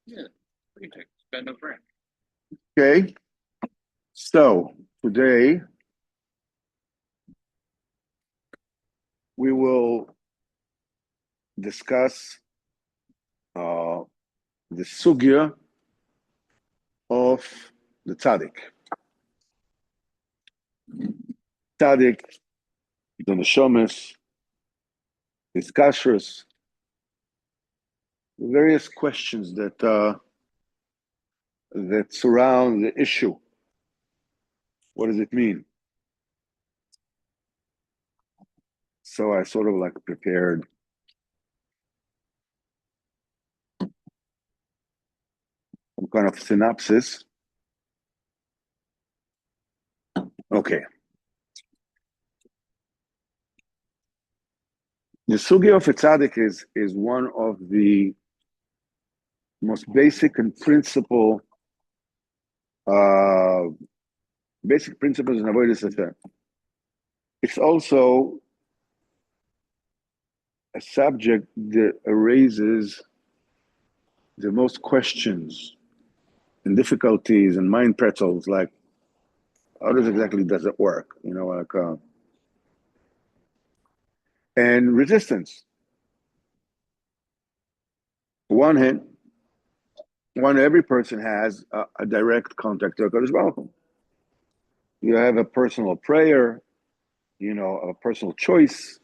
Yeah, what do you take? Got no friend. Okay, so today we will discuss uh, the sugya of the tzaddik. Tzaddik, the neshomes, his kashrus, various questions that surround the issue. What does it mean? So I sort of like prepared some kind of synopsis. Okay. The sugya of a tzaddik is one of the most basic and uh, basic principles in avodas Hashem. It's also a subject that raises the most questions and difficulties and mind pretzels, like how does it work? And resistance. One hand, every person has a direct contact to HaKadosh Baruch Hu. You have a personal prayer, a personal choice,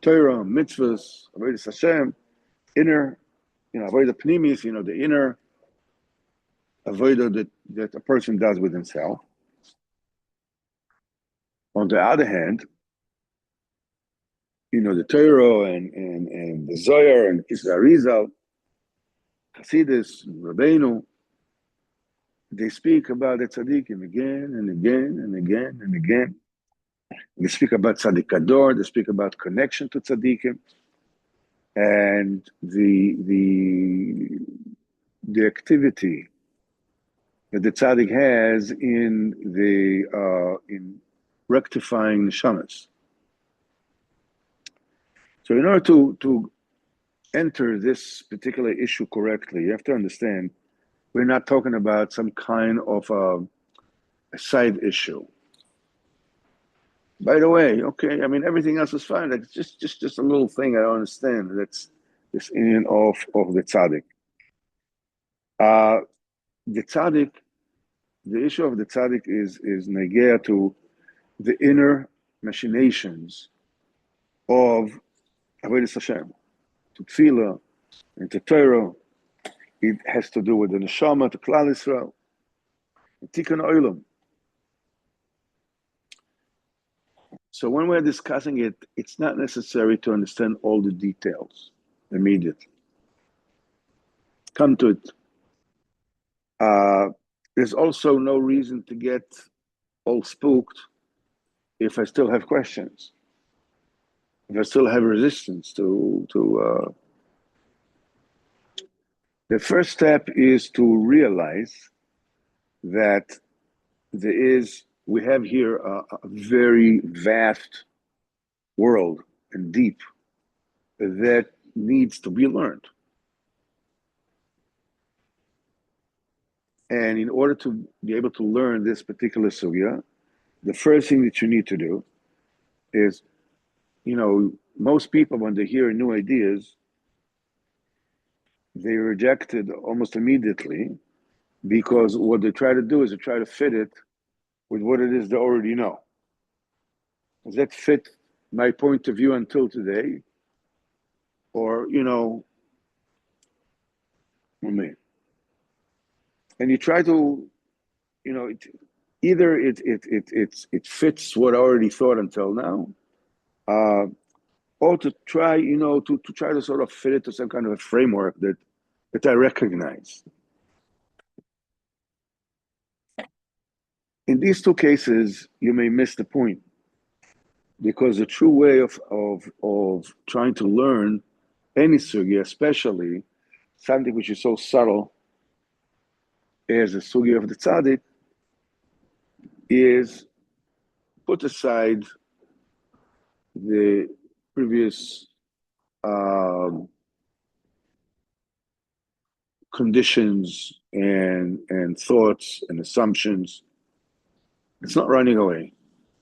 Torah, mitzvahs, avodas Hashem, inner, avodah pnimis, the inner avodah that a person does with himself. On the other hand, the Torah and the Zohar and Kisra Arizal, Hasidus, Rabbeinu, they speak about the tzaddikim again and again and again and again. They speak about tzaddik ador, they speak about connection to tzaddikim, and the activity that the tzaddik has in rectifying neshamas. So in order to enter this particular issue correctly, you have to understand we're not talking about some kind of a side issue. By the way, okay, I mean everything else is fine. Like just a little thing I don't understand. That's this in of the tzaddik. The tzaddik, the issue of the tzaddik is negea to the inner machinations of avodas Hashem, to tefillah and to Torah. It has to do with the neshama, to Klal Yisrael, tikkun olam. So when we're discussing it, it's not necessary to understand all the details immediately. Come to it. There's also no reason to get all spooked if I still have questions, if I still have resistance to the first step is to realize that we have here a very vast world and deep that needs to be learned. And in order to be able to learn this particular sugya, the first thing that you need to do is, most people, when they hear new ideas, they reject it almost immediately because what they try to do is to try to fit it with what it is they already know. Does that fit my point of view until today? Or, me. And you try to, either it fits what I already thought until now, or to try, to try to sort of fit it to some kind of a framework that I recognize. In these two cases, you may miss the point, because the true way of trying to learn any sugya, especially something which is so subtle as the sugya of the tzaddik, is put aside the previous conditions and thoughts and assumptions. It's not running away.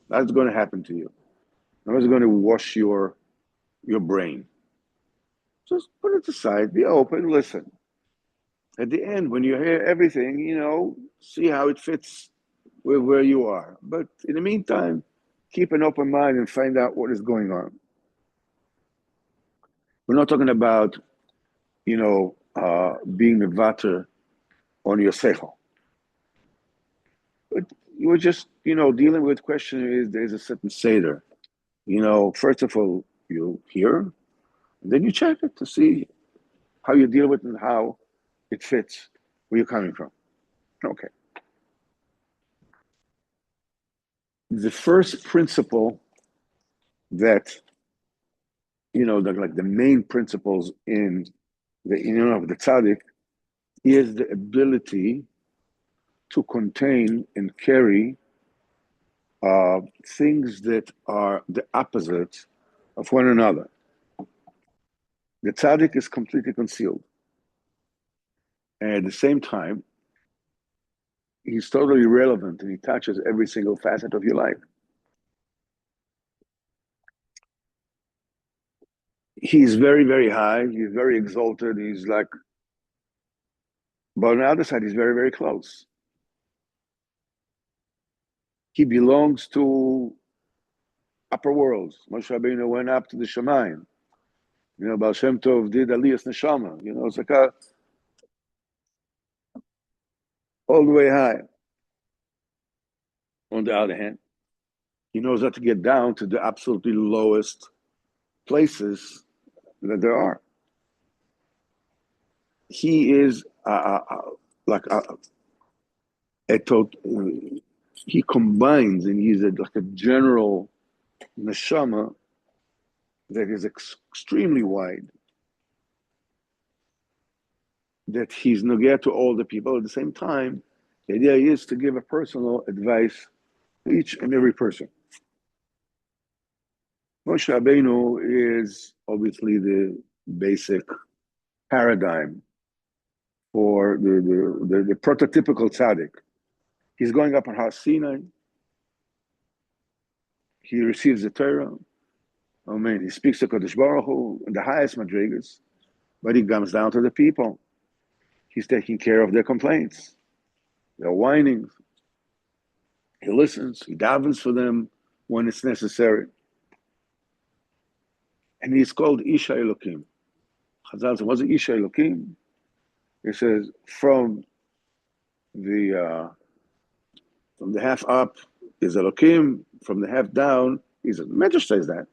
That's going to happen to you. That's going to wash your brain. Just put it aside, be open, listen. At the end, when you hear everything, see how it fits with where you are. But in the meantime, keep an open mind and find out what is going on. We're not talking about, being a vater on your seichel. But you were just, dealing with question is there's a certain seder. First of all, you hear, and then you check it to see how you deal with it and how it fits where you're coming from. Okay. The first principle that, the main principles in the inyan of the tzaddik is the ability to contain and carry things that are the opposite of one another. The tzaddik is completely concealed. And at the same time, he's totally relevant and he touches every single facet of your life. He's very, very high. He's very exalted. He's like, but on the other side, he's very, very close. He belongs to upper worlds. Moshe Rabbeinu went up to the Shemayim. Baal Shem Tov did Aliyas Neshama. It's like all the way high. On the other hand, he knows how to get down to the absolutely lowest places that there are. He is he combines and he's like a general neshama that is extremely wide, that he's nogea to all the people. At the same time, the idea is to give a personal advice to each and every person. Moshe Rabbeinu is obviously the basic paradigm for the prototypical tzaddik. He's going up on Har Sinai. He receives the Torah. He speaks to Kadosh Baruch Hu in the highest madrigas, but he comes down to the people. He's taking care of their complaints, their whining. He listens. He davens for them when it's necessary. And he's called Isha Elokim. Chazal says, what's it Isha Elokim? He says, from the half up is Elokim, from the half down is a Medrash says that.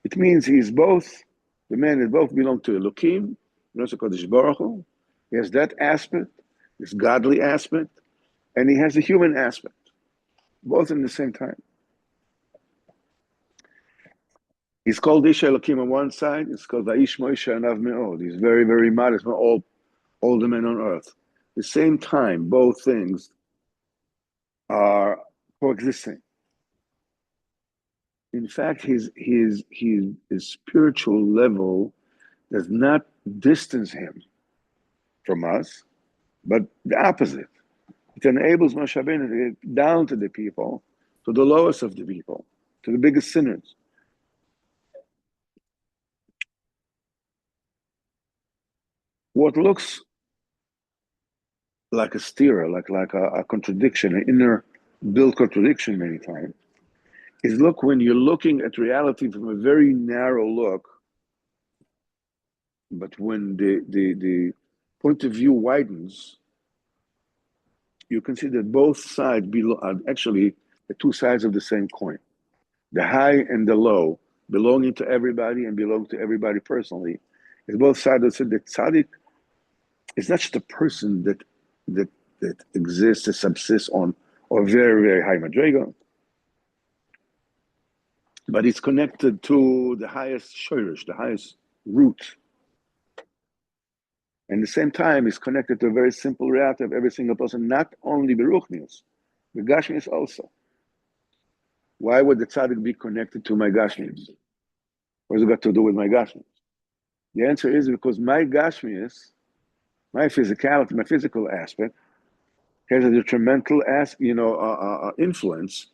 It means he's both, the man that both belong to Elokim, and also Kodesh Baruch Hu. He has that aspect, this godly aspect, and he has the human aspect, both in the same time. He's called Isha Elokim on one side, it's called Va'ish Moshe Anav Me'od. He's very, very modest, all the men on earth. At the same time, both things are coexisting. In fact, his spiritual level does not distance him from us, but the opposite. It enables Moshe Rabbeinu to get down to the people, to the lowest of the people, to the biggest sinners. What looks like a stira, like a contradiction, an inner built contradiction many times, is look, when you're looking at reality from a very narrow look, but when the point of view widens, you can see that both sides are actually the two sides of the same coin. The high and the low, belonging to everybody and belong to everybody personally, is both sides of the tzaddik. It's not just a person that exists, that subsists on a very, very high madriga, but it's connected to the highest shiur, the highest root. And at the same time, it's connected to a very simple reality of every single person, not only beruchnius, the gashmius also. Why would the tzaddik be connected to my gashmius? What has it got to do with my gashmius? The answer is because my gashmius my physicality, my physical aspect, has a detrimental influence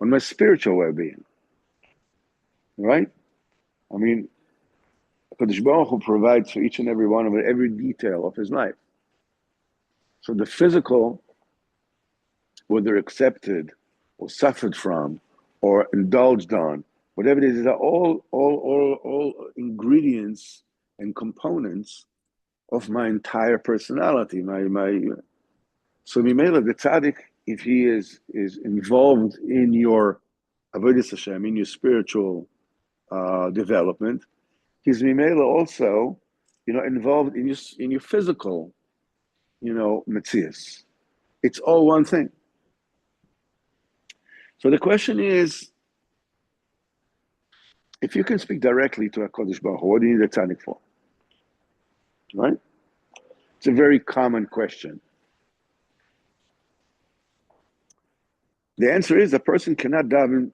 on my spiritual well-being. Right? I mean, Kadosh Baruch Hu provides for each and every one of it, every detail of his life. So the physical, whether accepted or suffered from or indulged on, whatever it is, are all ingredients and components of my entire personality. So Mimela, the tzaddik, if he is involved in your avodas Hashem, in your spiritual development, he's Mimela also, involved in your physical, metzias. It's all one thing. So the question is, if you can speak directly to HaKadosh Baruch Hu, what do you need a tzaddik for? Right? It's a very common question. The answer is a person cannot daven.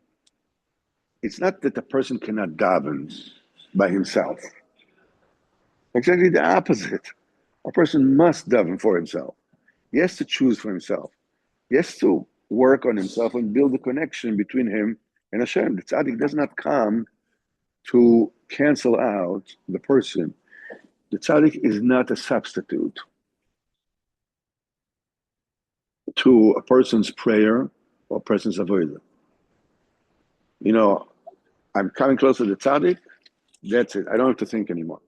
It's not that a person cannot daven by himself. Exactly the opposite. A person must daven for himself. He has to choose for himself. He has to work on himself and build a connection between him and Hashem. The tzaddik does not come to cancel out the person. The tzaddik is not a substitute to a person's prayer or a person's avodah. I'm coming close to the tzaddik, that's it. I don't have to think anymore.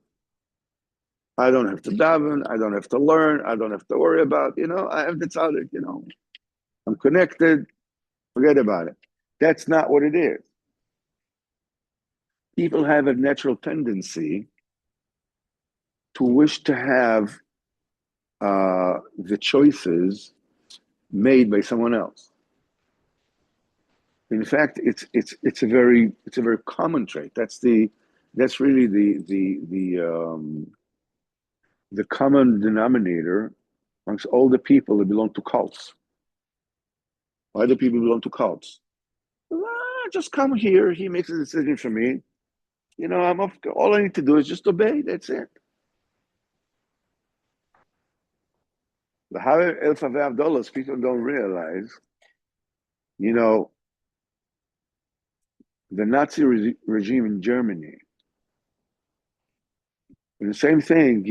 I don't have to daven, I don't have to learn, I don't have to worry about, I have the tzaddik, I'm connected, forget about it. That's not what it is. People have a natural tendency to wish to have the choices made by someone else. In fact, it's a very common trait. That's really the common denominator amongst all the people that belong to cults. Why do people belong to cults? Just come here. He makes a decision for me. All I need to do is just obey. That's it. The Haver El Faveh Abdullah, people don't realize, the Nazi regime in Germany, and the same thing,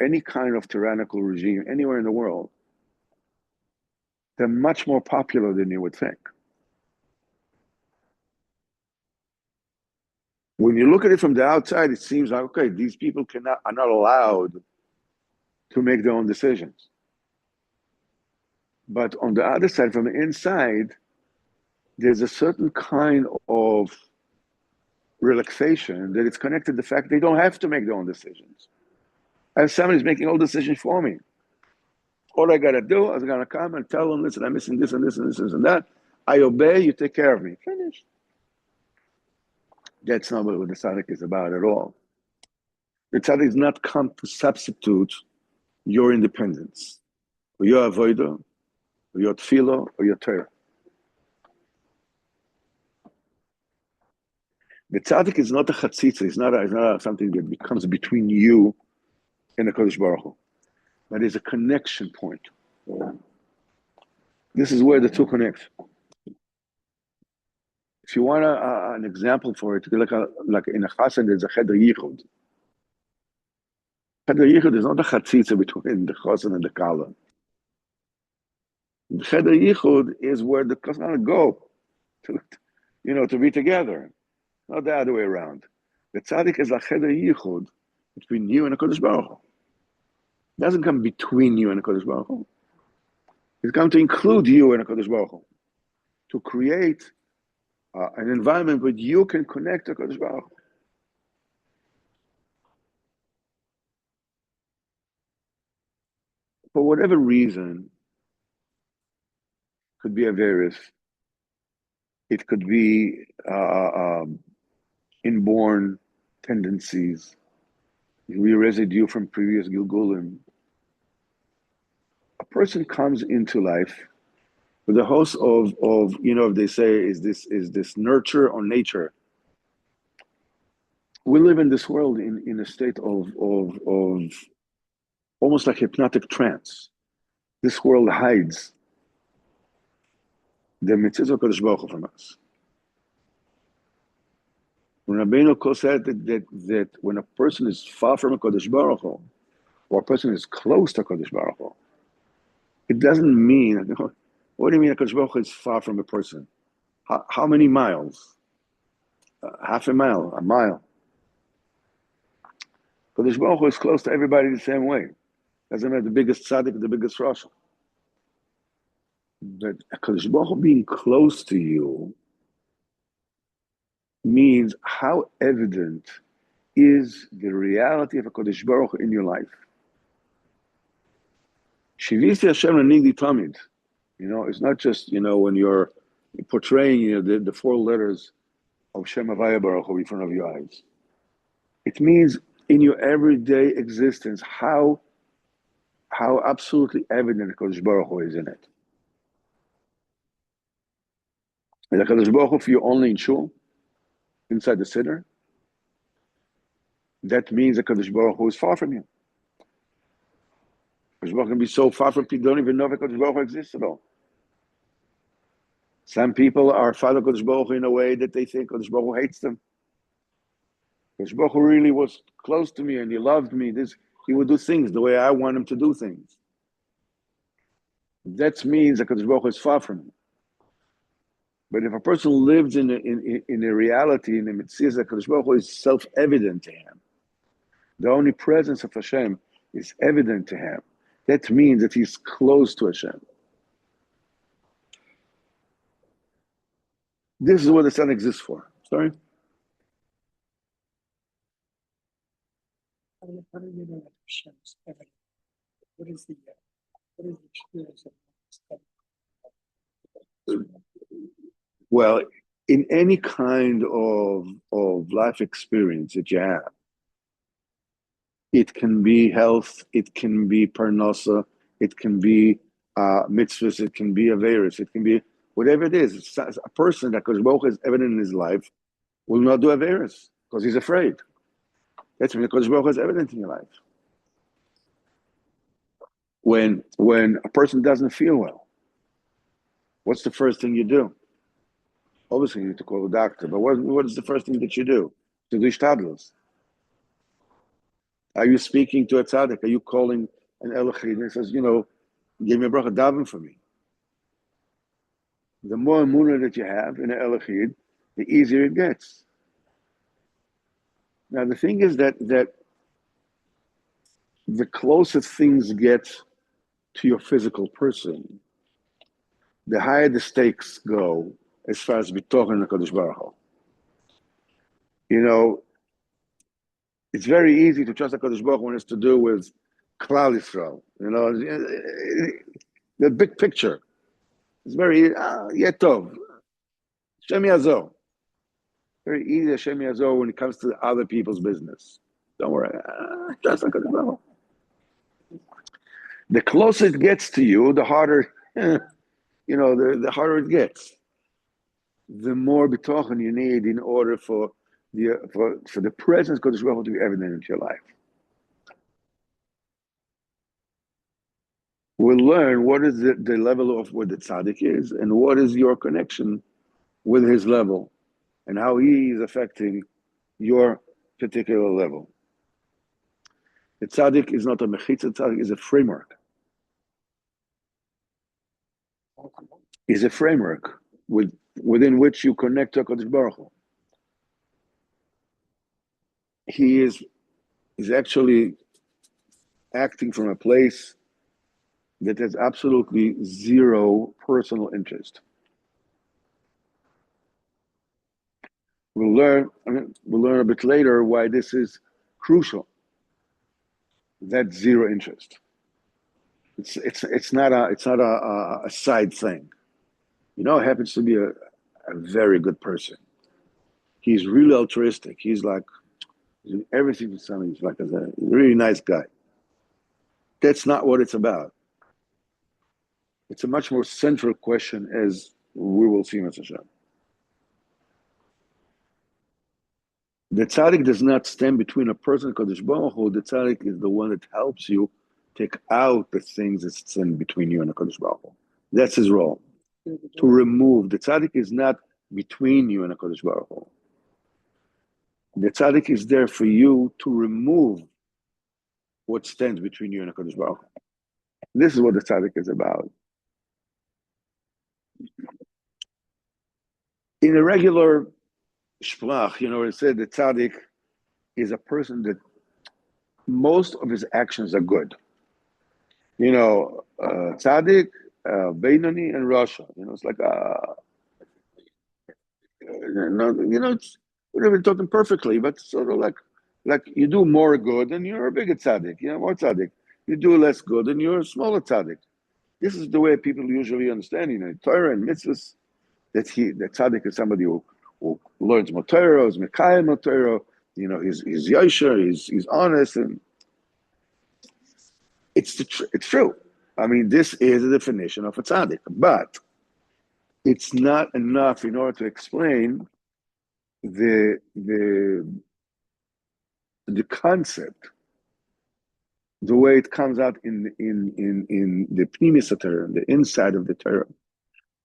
any kind of tyrannical regime anywhere in the world, they're much more popular than you would think. When you look at it from the outside, it seems like, okay, these people are not allowed to make their own decisions. But on the other side, from the inside, there's a certain kind of relaxation that it's connected to the fact they don't have to make their own decisions. And somebody's making all decisions for me. All I got to do is I'm going to come and tell them, listen, I'm missing this and this and this and that. I obey, you take care of me. Finish. That's not what the tzaddik is about at all. The tzaddik is not come to substitute your independence, or your avodah, or your tefillah, or your Torah. The tzaddik is not a chatzitza. It's not something that becomes between you and the Kodesh Baruch Hu. But it's a connection point. This is where the two connect. If you want an example for it, like in a chassan, there's a cheder yichud. Cheder yichud is not a chatzitza between the chassan and the kala. The cheder yichud is where the chassan go to be together. Not the other way around. The tzaddik is a cheder yichud between you and the Kodesh Baruch Hu. It doesn't come between you and the Kodesh Baruch Hu. It's come to include you and the Kodesh Baruch Hu, to create an environment where you can connect to Kodesh Baruch Hu. For whatever reason, could be a various. It could be inborn tendencies, residue from previous Gilgulim. A person comes into life with a host of if they say, is this nurture or nature? We live in this world in a state of almost like hypnotic trance. This world hides the mitzvahs of Kodesh Baruch Hu from us. When Rabbeinu Kol said that when a person is far from a Kodesh Baruch Hu, or a person is close to Kodesh Baruch Hu, it doesn't mean, what do you mean a Kodesh Baruch Hu is far from a person? How many miles? Half a mile, a mile. Kodesh Baruch Hu is close to everybody the same way. Doesn't matter the biggest tzaddik, the biggest rasha. But Kodesh Baruch Hu being close to you means how evident is the reality of a Kodesh Baruch Hu in your life. Shivisi Hashem Nigdi Tamid. It's not just, when you're portraying the four letters of Shem Havaya Baruch Hu in front of your eyes. It means in your everyday existence how absolutely evident Kodesh Baruch Hu is in it. And the Kodesh Baruch Hu for you only in shul, inside the siddur, that means that Kodesh Baruch Hu is far from you. Kodesh Baruch Hu can be so far from people, don't even know if Kodesh Baruch Hu exists at all. Some people are Father Kodesh Baruch Hu in a way that they think Kodesh Baruch Hu hates them. Kodesh Baruch Hu really was close to me and he loved me. He would do things the way I want him to do things. That means that Kodesh Baruch Hu is far from me. But if a person lives in a reality, in a mitzvah, that Kodesh Baruch Hu is self-evident to him, the omnipresence of Hashem is evident to him, that means that he's close to Hashem. This is what the sun exists for. Sorry? How do you know that Hashem is evident? What is the experience of? Well, in any kind of life experience that you have, it can be health, it can be parnasa, it can be mitzvahs, it can be averis, it can be whatever it is. A person that Kodesh Baruch Hu is evident in his life will not do averis because he's afraid. That's when Kodesh Baruch Hu is evident in your life. When a person doesn't feel well, what's the first thing you do? Obviously, you need to call a doctor, but what is the first thing that you do? To do ishtadlus. Are you speaking to a tzaddik? Are you calling an elachid and says, give me a bracha, daven for me? The more emunah that you have in an elachid, the easier it gets. Now, the thing is that the closer things get to your physical person, the higher the stakes go as far as bitochen and Kodesh Baruch Hu. It's very easy to trust HaKadosh Baruch Hu when it's to do with Klal Yisrael. The big picture. It's very Yetov. Hashem Yazor. Very easy Hashem Yazor when it comes to other people's business. Don't worry. Trust HaKadosh Baruch Hu. The closer it gets to you, the harder, the harder it gets. The more bitochen you need in order for the presence of Kodesh Baruch Hu to be evident in your life. We'll learn what is the level of what the tzaddik is and what is your connection with his level and how he is affecting your particular level. The tzaddik is not a mechitza, the tzaddik is a framework. Is a framework within which you connect to Kodesh Baruch Hu. He is actually acting from a place that has absolutely zero personal interest. We'll learn a bit later why this is crucial. That zero interest. It's not a side thing. He happens to be a very good person. He's really altruistic. He's like everything for somebody. He's like a really nice guy. That's not what it's about. It's a much more central question, as we will see in Hashem. The tzaddik does not stand between a person and Kodesh Baruch Hu. The tzaddik is the one that helps you take out the things that stand between you and HaKadosh Baruch Hu. That's his role. To remove. The tzaddik is not between you and HaKadosh Baruch Hu. The tzaddik is there for you to remove what stands between you and HaKadosh Baruch Hu. This is what the tzaddik is about. In a regular splach, it said the tzaddik is a person that most of his actions are good. Tzaddik, Beinoni, and Rasha. It's like it's we're not even talking perfectly, but sort of like you do more good and you're a bigger tzaddik. More tzaddik. You do less good and you're a smaller tzaddik. This is the way people usually understand. Torah and mitzvahs. That tzaddik is somebody who learns more Torah, is mekayem more Torah. He's yosher, he's honest, and it's true. I mean, this is a definition of a tzaddik, but it's not enough in order to explain the concept, the way it comes out in the pnimis of Torah, the inside of the Torah,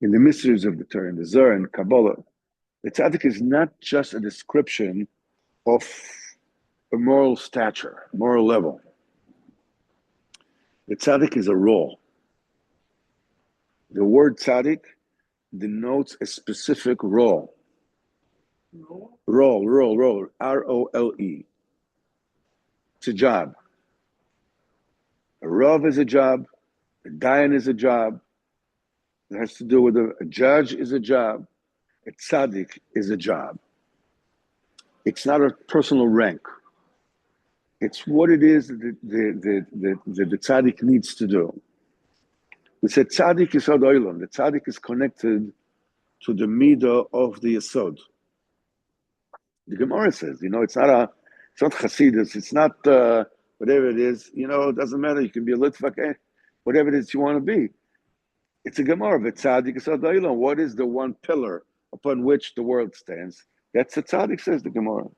in the mysteries of the Torah, in the Zohar and Kabbalah. The tzaddik is not just a description of a moral stature, moral level. The tzaddik is a role. The word tzaddik denotes a specific role. Role, R-O-L-E. It's a job. A rav is a job. A dayan is a job. It has to do with a judge is a job. A tzaddik is a job. It's not a personal rank. It's what it is that the tzaddik needs to do. We said tzaddik is yesod olam. The tzaddik is connected to the midah of the yesod. The Gemara says, it's not Hasidus. It's not whatever it is. It doesn't matter. You can be a litvak, whatever it is you want to be. It's a Gemara. The tzaddik is yesod olam. What is the one pillar upon which the world stands? That's the tzaddik, says the Gemara.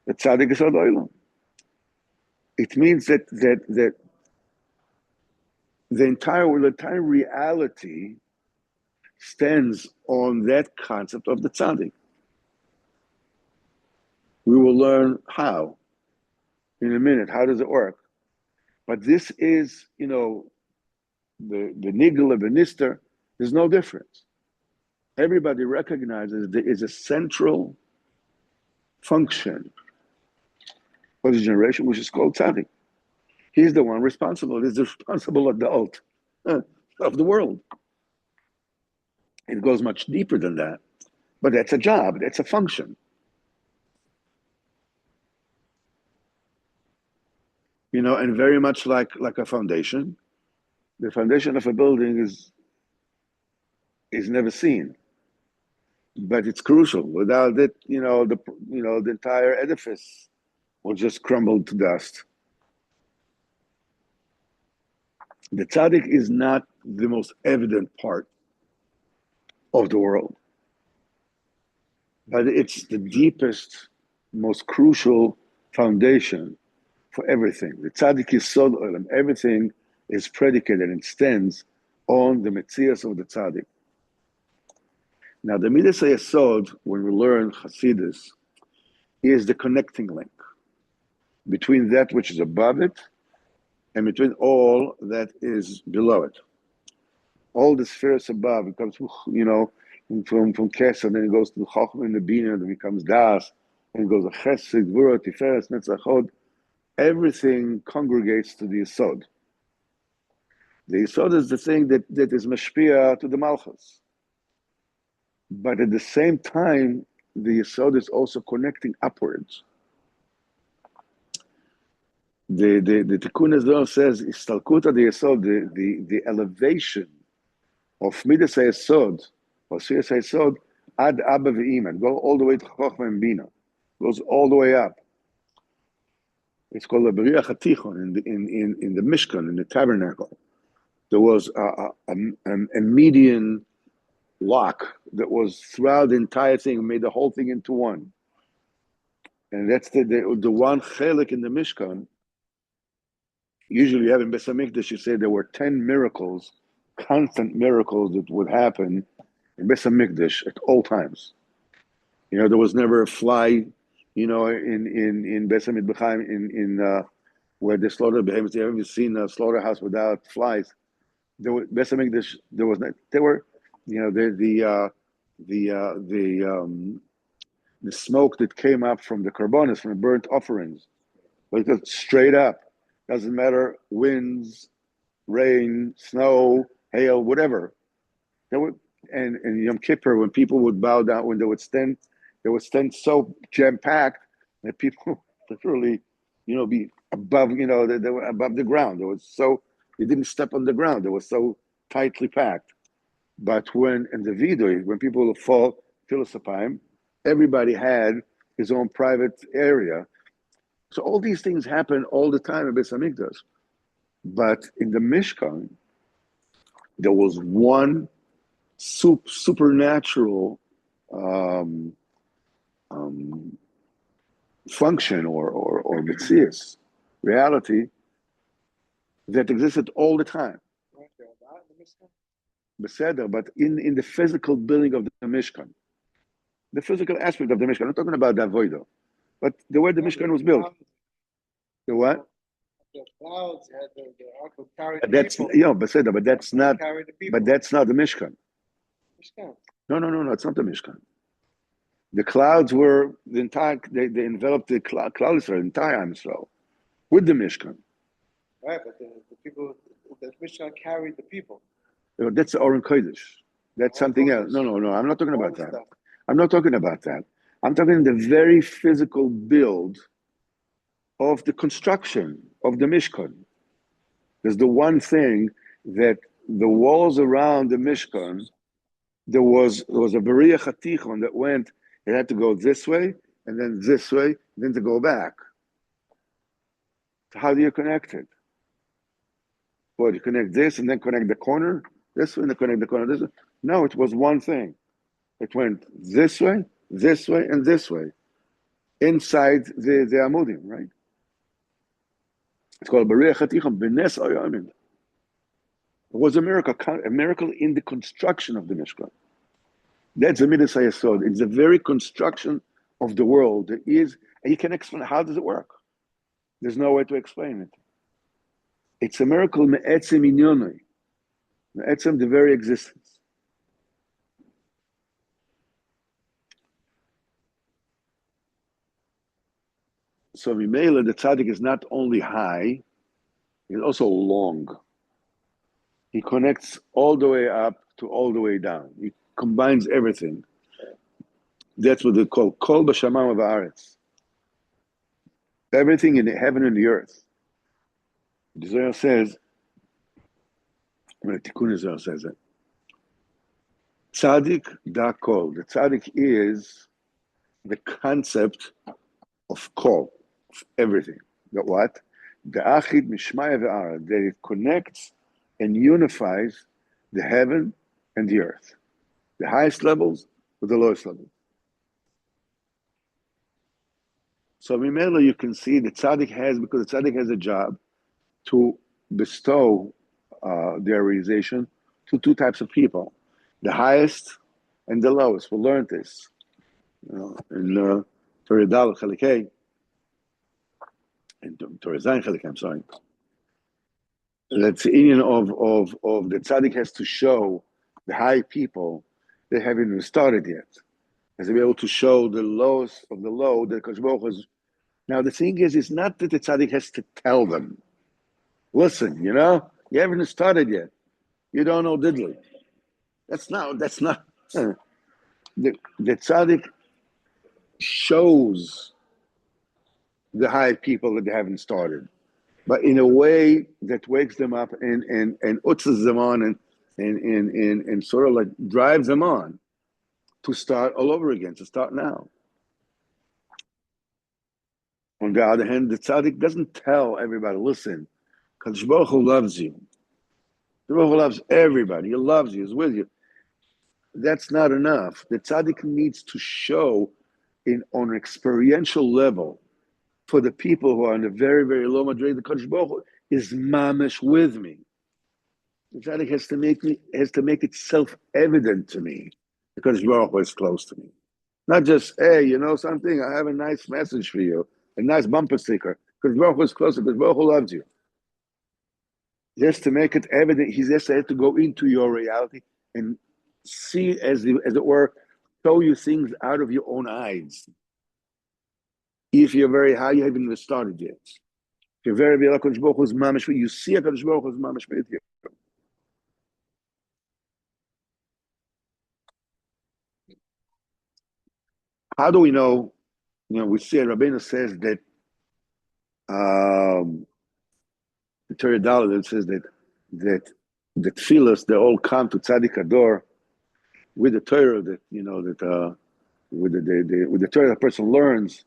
The tzaddik is yesod olam. It means that the entire reality stands on that concept of the tzaddik. We will learn how in a minute. How does it work? But this is, the nigel of the nister. There's no difference. Everybody recognizes there is a central function for the generation, which is called tzaddik. He's the one responsible. He's the responsible adult of the world. It goes much deeper than that. But that's a job. That's a function. And very much like a foundation. The foundation of a building is never seen. But it's crucial. Without it, the entire edifice will just crumble to dust. The tzaddik is not the most evident part of the world, but it's the deepest, most crucial foundation for everything. The tzaddik is yesod olam. Everything is predicated and stands on the metzias of the tzaddik. Now, the midas hayesod, when we learn Hasidus, is the connecting link between that which is above it and between all that is below it. All the spheres above, it comes, from Kesed, then it goes to the Chochmah and the Bina, then it becomes Das, and it goes to Chesed, Gvura, Tiferes, Netzach Hod. Everything congregates to the Yesod. The Yesod is the thing that is Mashpia to the Malchus. But at the same time, the Yesod is also connecting upwards. The Tikkun Ezra says, Istalkuta the Yesod, the elevation of Midas HaYesod, or Siyas HaYesod, Ad Abba V'Ima, go all the way to Chochmah and Bina, goes all the way up. It's called a Beriach HaTichon in the Mishkan, in the tabernacle. There was a median lock that was throughout the entire thing, made the whole thing into one. And that's the one chelik in the Mishkan usually you have in Beis Hamikdash, you say there were 10 miracles, constant miracles that would happen in Beis Hamikdash at all times. There was never a fly, in Beis Hamikdash, in where they slaughtered behemoths. You ever seen a slaughterhouse without flies? There was Beis Hamikdash. There was not. There were, the smoke that came up from the karbonis, from the burnt offerings, but it straight up. Doesn't matter winds, rain, snow, hail, whatever. There were, and Yom Kippur, when people would bow down, when they would stand so jam packed that people literally, be above, they were above the ground. It was so they didn't step on the ground. It was so tightly packed. But when in the vidui, when people would fall philosophize, everybody had his own private area. So all these things happen all the time in Beis Hamikdash. But in the Mishkan, there was one supernatural function or mitzias, reality that existed all the time. Beseder, but in the physical building of the Mishkan, the physical aspect of the Mishkan. I'm not talking about the avodah, but the way the Mishkan was built. The what? The clouds had the ark would carry the That's people. Beseder, but that's not. Carry the people. But that's not the Mishkan. Mishkan. No, it's not the Mishkan. The clouds were the entire. They enveloped the cloud Israel, the entire Am Yisrael, with the Mishkan. Right, but the people, the Mishkan carried the people. That's the Oren Kodesh. That's something else. No. I'm not talking about that. I'm not talking about that. I'm talking the very physical build of the construction of the Mishkan. There's the one thing that the walls around the Mishkan, there was a Beria Chatichon that went, it had to go this way, and then this way, and then to go back. So how do you connect it? Well, you connect this and then connect the corner, this way, and then connect the corner this way. No, it was one thing. It went this way, and this way, inside the Amudim, right? It's called Beria Chatichon B'nes Oyamin. It was a miracle in the construction of the Mishkan. That's the Midas HaYesod. It's the very construction of the world. There is, and you can explain how does it work. There's no way to explain it. It's a miracle me'etzem inyonoi, me'etzem the very existence. So Mimela, the tzaddik is not only high, he's also long. He connects all the way up to all the way down. He combines everything. That's what they call kol b'shamam v'aretz. Everything in the heaven and the earth. The Zohar says, Tikkun Zohar says it. Tzadik da kol. The tzaddik is the concept of kol, of everything. The what? The achid mishmaya v'ara. That it connects and unifies the heaven and the earth. The highest levels with the lowest levels. So Mimela, you can see the tzaddik has, because the tzaddik has a job to bestow their realization to two types of people, the highest and the lowest. We learned this in Torah Dal Chalekei, in Torah Zayin Chalekei, I'm sorry. That's the union of the tzaddik has to show the high people they haven't even started yet. Has to be able to show the lowest of the low that Kosh Baruch is. Now the thing is, it's not that the tzaddik has to tell them, listen, you haven't started yet. You don't know diddly. That's not the tzaddik shows the high people that they haven't started, but in a way that wakes them up and utzes them on and sort of like drives them on to start all over again, to start now. On the other hand, the tzaddik doesn't tell everybody, listen, Kadosh Baruch Hu loves you. The Baruch Hu loves everybody. He loves you. He's with you. That's not enough. The tzaddik needs to show on an experiential level for the people who are on the very, very low madrig, the Kadosh Baruch Hu is mamish with me. The tzaddik has to make it self-evident to me because Baruch Hu is close to me. Not just, hey, you know something? I have a nice message for you, a nice bumper sticker, because Baruch Hu is closer, because Baruch Hu loves you. He has to make it evident. He just has to go into your reality and see, as it were, show you things out of your own eyes. If you're very high, you haven't even started yet. If you're very low, HaKadosh Baruch Hu is mamish with you. See HaKadosh Baruch Hu is mamish with you. How do we know? You know, we see Rabbeinu says that the Torah Dalet says that the tefillos, they all come to Tzadik Ador with the Torah that with the Torah the person learns.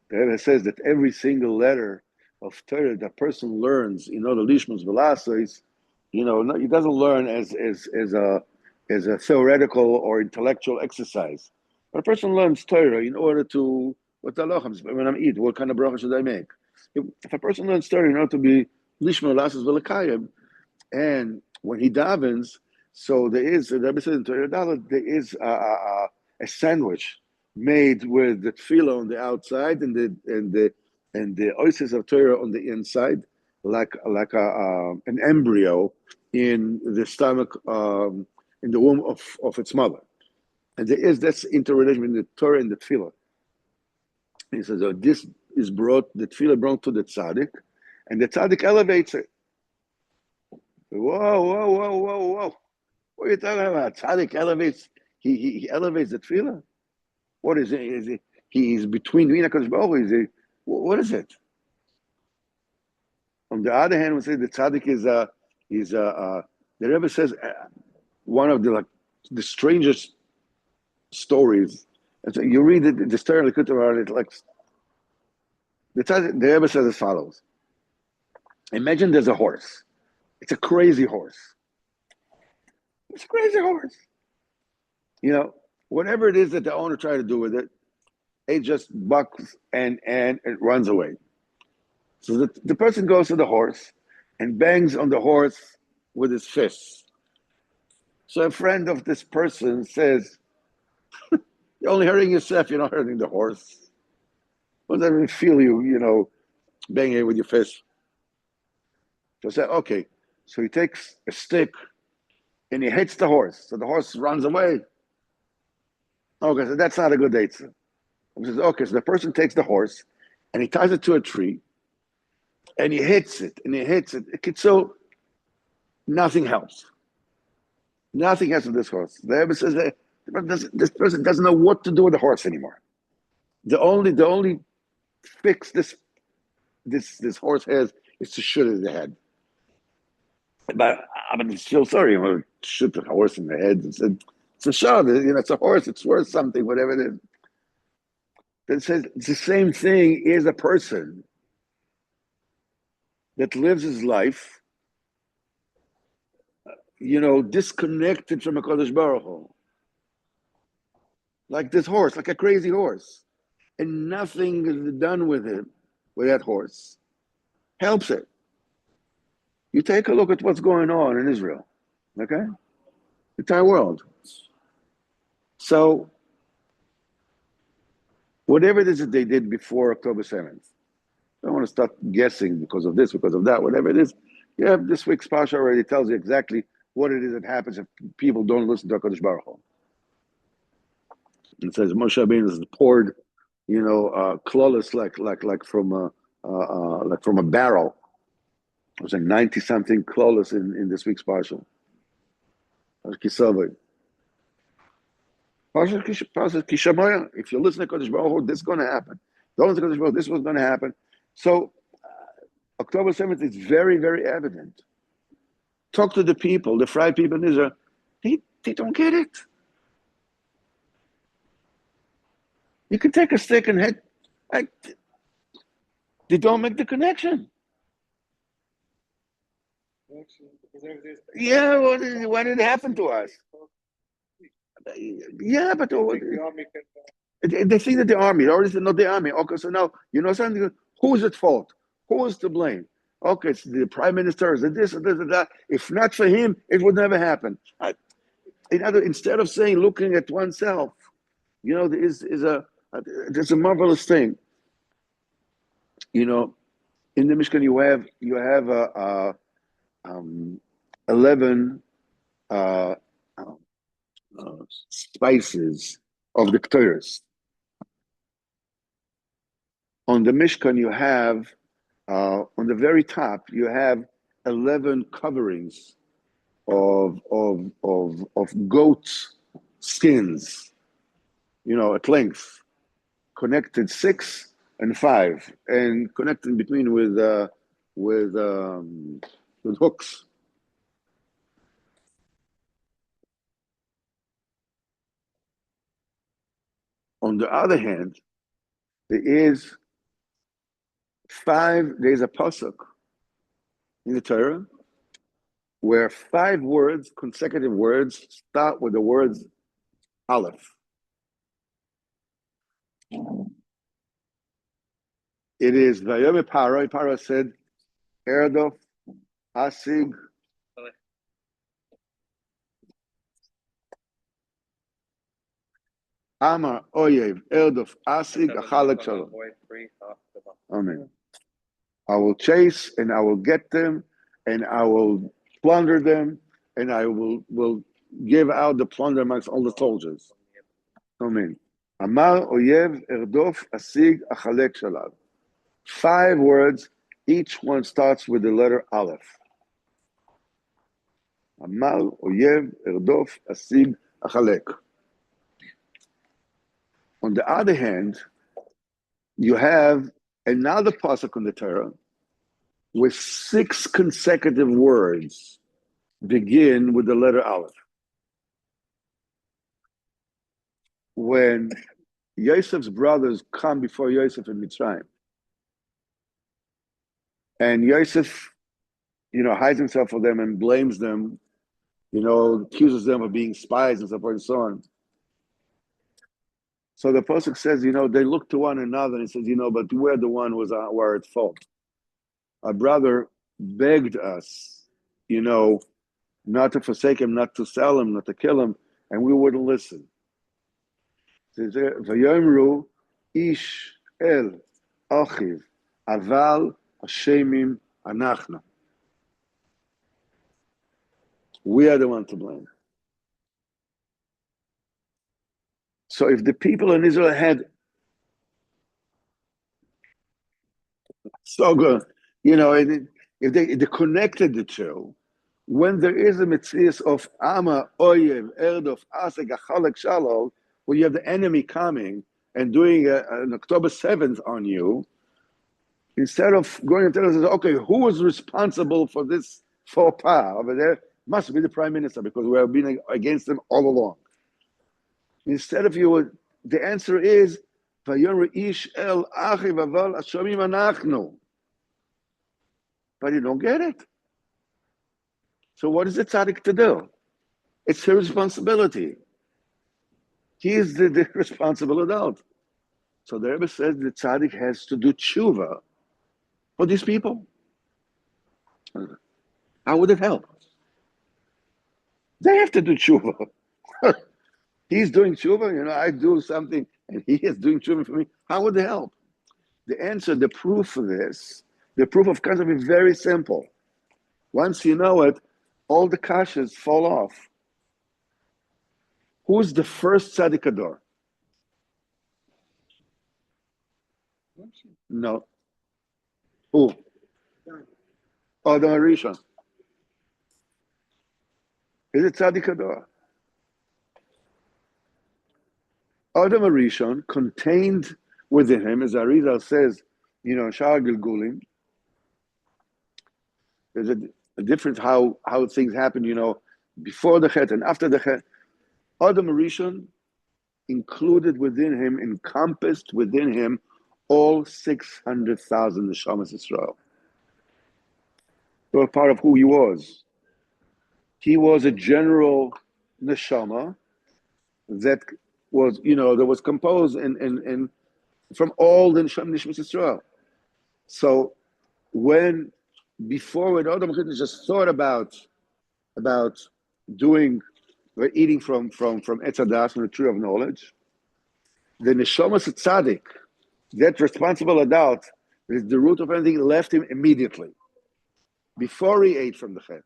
The Rebbe says that every single letter of Torah the person learns, the lishmos v'lasos, he doesn't learn as a theoretical or intellectual exercise. But a person learns Torah in order to what when I'm eat, what kind of bracha should I make? If a person learns Torah in order to be lishma v'lasos v'lekayim, and when he davens, so there is, the Rebbe says in Torah Dalet, there is a sandwich made with the tefillah on the outside and the oasis of Torah on the inside, like an embryo in the stomach, in the womb of its mother. And there is this interrelation between the Torah and the tefillah. He says, this is brought, the tefillah brought to the tzaddik, and the tzaddik elevates it. Whoa. What are you talking about? Tzaddik elevates, he elevates the tefillah? What is it? He is between me and HaKadosh Baruch Hu. What is it? On the other hand, we say the tzaddik is the Rebbe says one of the strangest stories. And so you read the story of the Kutar, it like the Rebbe says as follows. Imagine there's a horse. It's a crazy horse. It's a crazy horse. Whatever it is that the owner tried to do with it, it just bucks and it runs away. So the person goes to the horse and bangs on the horse with his fists. So a friend of this person says, you're only hurting yourself, you're not hurting the horse. What does that even feel you banging it with your fist? So I said, okay. So he takes a stick and he hits the horse. So the horse runs away. Okay, so that's not a good date. He says, okay, so the person takes the horse and he ties it to a tree and he hits it and he hits it. So nothing helps. Nothing helps with this horse. The Rebbe says that this person doesn't know what to do with the horse anymore. The only fix this horse has is to shoot it in the head. But I feel sorry. I'm going to shoot the horse in the head. It's a show. It's a horse. It's worth something, whatever it is. It says it's the same thing is a person that lives his life, disconnected from HaKadosh Baruch Hu. Like this horse, like a crazy horse. And nothing is done with that horse. Helps it. You take a look at what's going on in Israel, okay? The entire world. So, whatever it is that they did before October 7th, I don't want to start guessing because of this, because of that, whatever it is. Yeah, this week's Parsha already tells you exactly what it is that happens if people don't listen to HaKadosh Baruch Hu. It says Moshe Rabbeinu is poured, clawless like from a barrel. It was like 90-something clawless in this week's Parsha. Parsha Kishamoya. If you listen to HaKadosh Baruch Hu, this is going to happen. Don't listen to HaKadosh Baruch Hu, this was going to happen. So October 7th is very, very evident. Talk to the people, the fried people in Israel. They don't get it. You can take a stick and hit. They don't make the connection. Yeah, what did it happen to us? Yeah, but they think that the army, they already said not the army. Okay, so now, something, who's at fault? Who is to blame? Okay, it's the prime minister, is this, and this, and that. If not for him, it would never happen. Instead of saying, looking at oneself, there's a marvelous thing. In the Mishkan, you have 11 uh, spices of the Ketores. On the Mishkan, you have on the very top, you have 11 coverings of goat skins, at length, connected 6 and 5, and connected in between with hooks. On the other hand, there's a pasuk in the Torah where 5 words, consecutive words, start with the words Aleph. It is Vayome Paro. Paro said, Erdof, Asig, Amar, Oyev, Erdof, Asig, Achalek Shalom. Amen. I will chase and I will get them and I will plunder them and I will give out the plunder amongst all the soldiers. Amen. Amar, Oyev, Erdof, Asig, Achalek Shalom. 5 words, each one starts with the letter Aleph. Amal, Oyev, Erdof, Asig, Achalek. On the other hand, you have another pasuk in the Torah with 6 consecutive words begin with the letter Aleph. When Yosef's brothers come before Yosef in Mitzrayim, and Yosef, hides himself for them and blames them, accuses them of being spies and so forth and so on. So the pasuk says, they look to one another and says, but we're the one who were at fault. Our brother begged us, not to forsake him, not to sell him, not to kill him, and we wouldn't listen. It says, Vayomru ish el achiv aval ashemim anachna. We are the one to blame. So if the people in Israel had so good, if they connected the two, when there is a mitzvah of Ama, Oyev, Erdof, Aseg, Achalek, Shalom, where you have the enemy coming and doing an October 7th on you, instead of going and telling us, okay, who is responsible for this faux pas over there? Must be the prime minister, because we have been against them all along. Instead of the answer is, Vayomer ish el achiv aval ashomim anachnu. But you don't get it. So what is the tzaddik to do? It's his responsibility. He is the responsible adult. So the Rebbe says the tzaddik has to do tshuva for these people. How would it help? They have to do tshuva. He's doing tshuva, I do something, and he is doing tshuva for me. How would it help? The answer, the proof for this, the proof of concept is very simple. Once you know it, all the kashas fall off. Who's the first tzaddik ador? No. Who? Adam Rishon. Is it tzaddik ador? Adam Rishon contained within him, as Arizal says, Shar Gilgulim. There's a difference how things happen, before the Chet and after the Chet. Adam Rishon included within him, encompassed within him, all 600,000 neshamas Israel. They were part of who he was. He was a general neshama that was composed and from all the neshama Israel. So when before, when Adam just thought about doing or eating from Etz Hadas, from the tree of knowledge, the neshamas tzaddik, that responsible adult, that is the root of anything, left him immediately before he ate from the chet.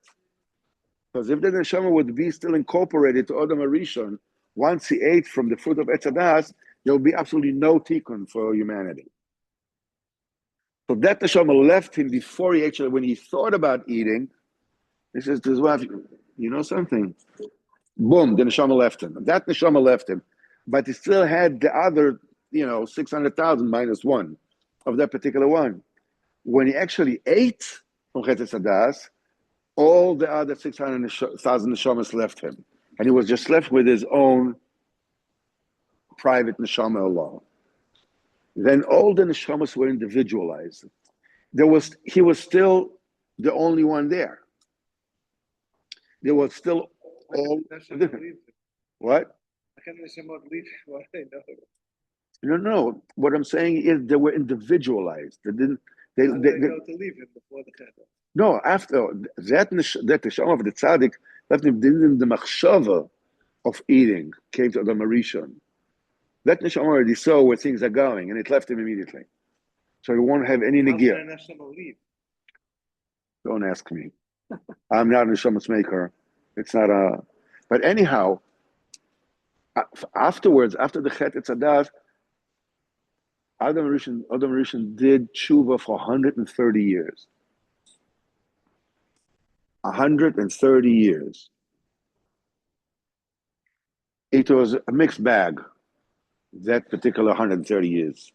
Because if the neshama would be still incorporated to Adam Arishon, once he ate from the fruit of Etz Hadas, there would be absolutely no tikkun for humanity. So that neshama left him before he actually, when he thought about eating, he says to his wife, you know something? Boom, the neshama left him. That neshama left him. But he still had the other, 600,000 minus one of that particular one. When he actually ate from Chet Hadas, all the other 600,000 neshamas left him. And he was just left with his own private neshama alone. Then all the neshamas were individualized. He was still the only one there. There was still all different. What? No. What I'm saying is they were individualized. They didn't. They to leave him before the Chet. No, after that neshama of the tzaddik left him. Didn't the machshava of eating came to Adam Arishon. That neshama already saw where things are going, and it left him immediately. So he won't have any negir. Don't ask me. I'm not a neshamas maker. It's not a. But anyhow, afterwards, after the Chet Hadas, Adam Rishon did tshuva for 130 years. 130 years. It was a mixed bag, that particular 130 years.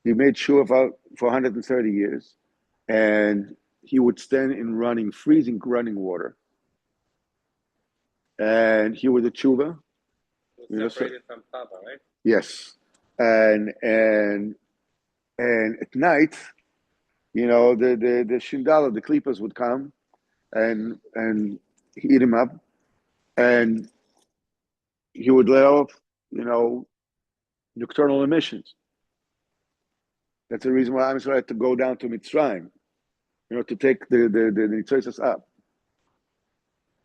He made tshuva for 130 years, and he would stand in freezing running water, and he would do tshuva. Separated from Papa, right? Yes. And at night, the shindala, the klipas would come and eat him up, and he would let off, nocturnal emissions. That's the reason why Am had to go down to Mitzrayim, to take the Nitzos up.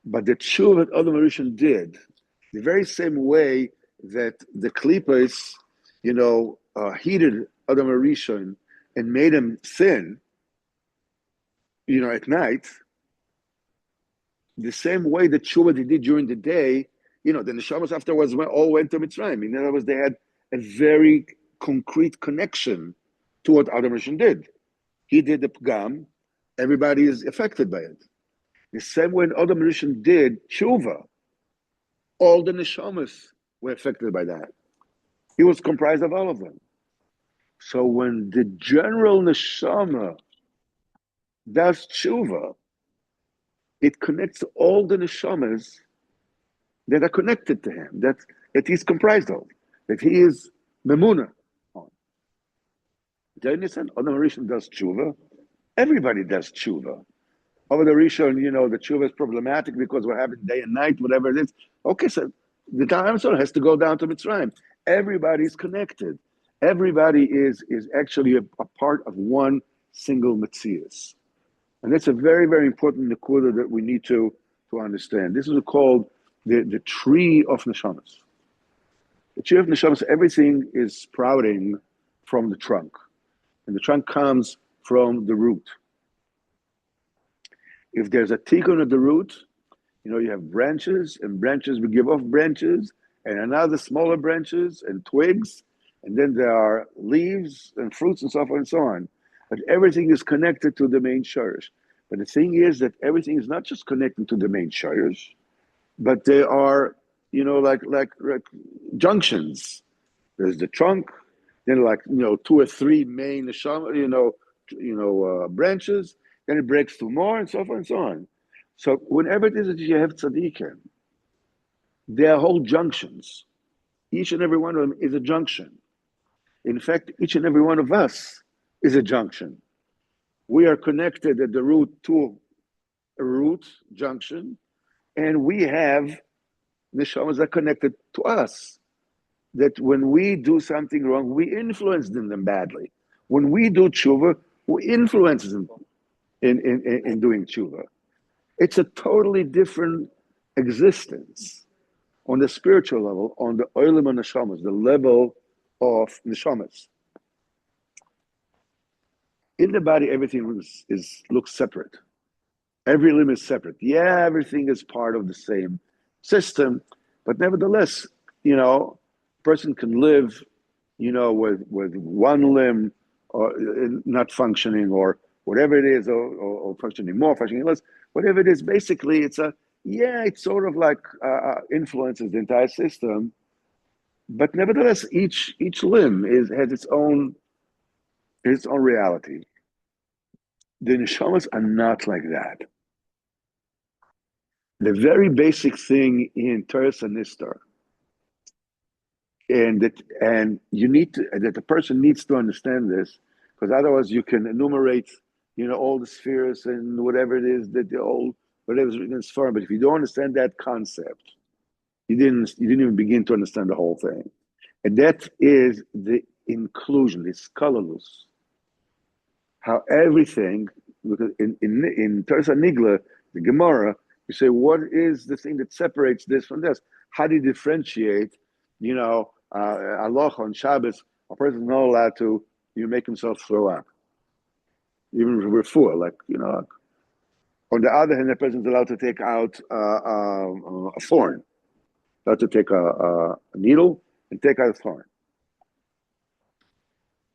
But the tshuva that Adam Rishon did, the very same way that the klipas, heated Adam Rishon and made him sin, at night, the same way the tshuva they did during the day, the neshamas afterwards all went to Mitzrayim. In other words, they had a very concrete connection to what Adam Rishon did. He did the pgam, everybody is affected by it. The same way Adam Rishon did tshuva, all the neshamas were affected by that. He was comprised of all of them. So when the general neshama does tshuva, it connects all the neshamas that are connected to him, that he's comprised of, that he is memuna on. Do you understand? Adam Rishon does tshuva. Everybody does tshuva. Over the Rishon, the tshuva is problematic because we're having day and night, whatever it is. Okay, so the Am has to go down to Mitzrayim. Everybody's connected. Everybody is actually a part of one single Metzias. And that's a very, very important nekuda that we need to understand. This is called the tree of neshamas. The tree of neshamas, everything is sprouting from the trunk. And the trunk comes from the root. If there's a tikkun at the root, you have branches, and branches will give off branches, and another smaller branches and twigs, and then there are leaves and fruits and so forth and so on. But everything is connected to the main shiur. But the thing is that everything is not just connected to the main shiur, but they are, like junctions. There's the trunk, then 2 or 3 main branches. Then it breaks to more, and so forth and so on. So whenever it is that you have tzaddikim, they are whole junctions. Each and every one of them is a junction. In fact, each and every one of us is a junction. We are connected at the root to a root junction, and we have neshamas that are connected to us. That when we do something wrong, we influence them badly. When we do tshuva, we influence them. in doing tshuva. It's a totally different existence on the spiritual level, on the oilim and neshamas, the level of neshamas. In the body, everything looks separate. Every limb is separate. Yeah, everything is part of the same system, but nevertheless, a person can live, with one limb or not functioning, or whatever it is, or functioning more, functioning less, whatever it is. Basically, it's sort of like influences the entire system, but nevertheless, each limb has its own reality. The neshamas are not like that. The very basic thing in Teres and Nistar, and you need to, that the person needs to understand this, because otherwise you can enumerate, all the spheres and whatever it is that whatever's written in Sfarim. But if you don't understand that concept, you didn't even begin to understand the whole thing. And that is the inclusion, this colorless. How everything, because in Teres Nigla, the Gemara, you say, what is the thing that separates this from this? How do you differentiate, Allah on Shabbos, a person is not allowed to, make himself throw up. Even if we're full, on the other hand, the person is allowed to take out a thorn, allowed to take a needle and take out a thorn.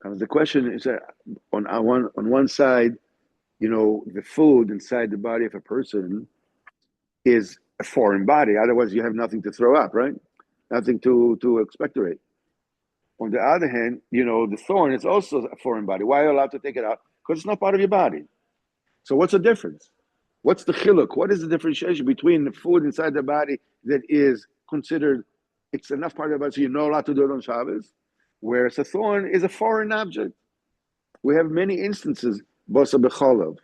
And the question is that on one side, the food inside the body of a person is a foreign body. Otherwise, you have nothing to throw up, right? Nothing to expectorate. On the other hand, the thorn is also a foreign body. Why are you allowed to take it out? Because it's not part of your body. So what's the difference? What's the chiluk? What is the differentiation between the food inside the body that is considered, it's enough part of the body, so you're not allowed to do it on Shabbos, whereas a thorn is a foreign object? We have many instances, bosa b'cholav.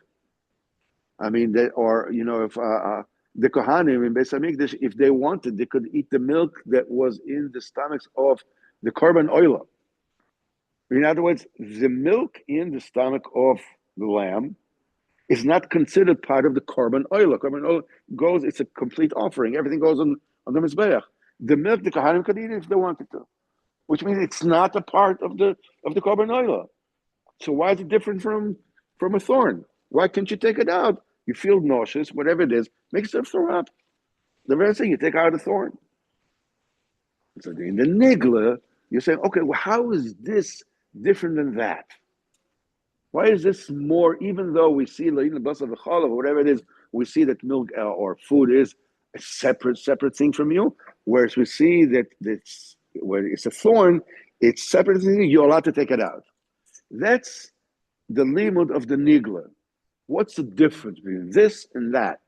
I mean, if the Kohanim in Beis Hamikdash, if they wanted, they could eat the milk that was in the stomachs of the korban oila. In other words, the milk in the stomach of the lamb is not considered part of the korban oila. Korban oila goes; it's a complete offering. Everything goes on the mizbeach. The milk, the Kohanim could eat it if they wanted to, which means it's not a part of the korban oila. So why is it different from a thorn? Why can't you take it out? You feel nauseous, whatever it is, makes it throw up. The very thing, you take out a thorn. So in the nigla, you're saying, okay, well, how is this different than that? Why is this more, even though we see, like in the bus of the challah, or whatever it is, we see that milk or food is a separate thing from you, whereas we see that when it's a thorn, it's separate thing, you're allowed to take it out. That's the limud of the nigla. What's the difference between this and that?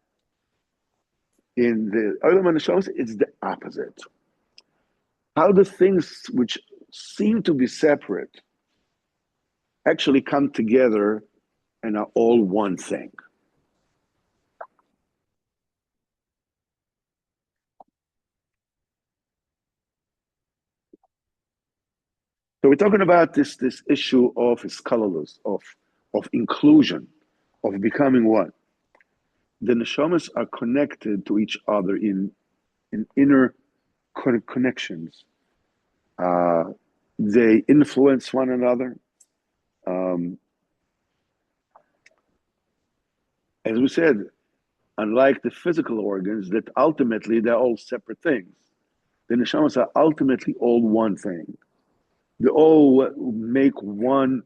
In the Olam and Neshamas, it's the opposite. How the things which seem to be separate actually come together and are all one thing. So we're talking about this issue of colorless, of inclusion, of becoming one. The neshamas are connected to each other in inner connections. They influence one another. As we said, unlike the physical organs, that ultimately they're all separate things, the neshamas are ultimately all one thing. They all make one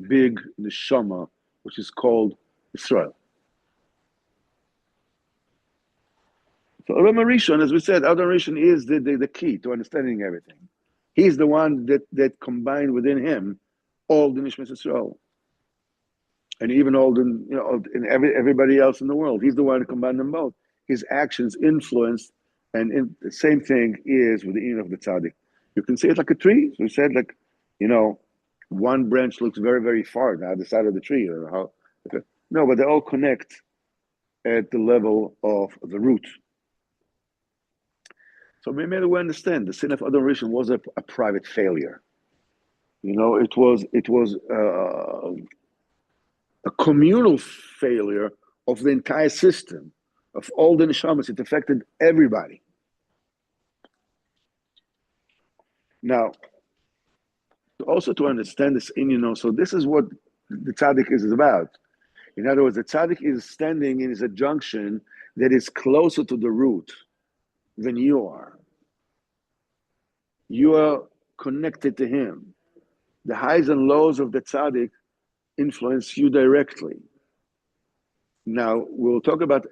big neshama, which is called Israel. So Adam Rishon, as we said, Adam Rishon is the key to understanding everything. He's the one that combined within him all the Nishmas Israel, and even all the everybody else in the world. He's the one who combined them both. His actions influenced, and the same thing is with the Ein of the Tzadik. You can see it like a tree. So we said, one branch looks very, very far down the side of the tree, or how? No, but they all connect at the level of the root. So maybe we understand the sin of Adam Rishon was a private failure. It was a communal failure of the entire system, of all the neshamas. It affected everybody. Now, also to understand this so this is what the tzaddik is about. In other words, the tzaddik is standing in a junction that is closer to the root than you are. You are connected to him. The highs and lows of the tzaddik influence you directly. Now we're talking about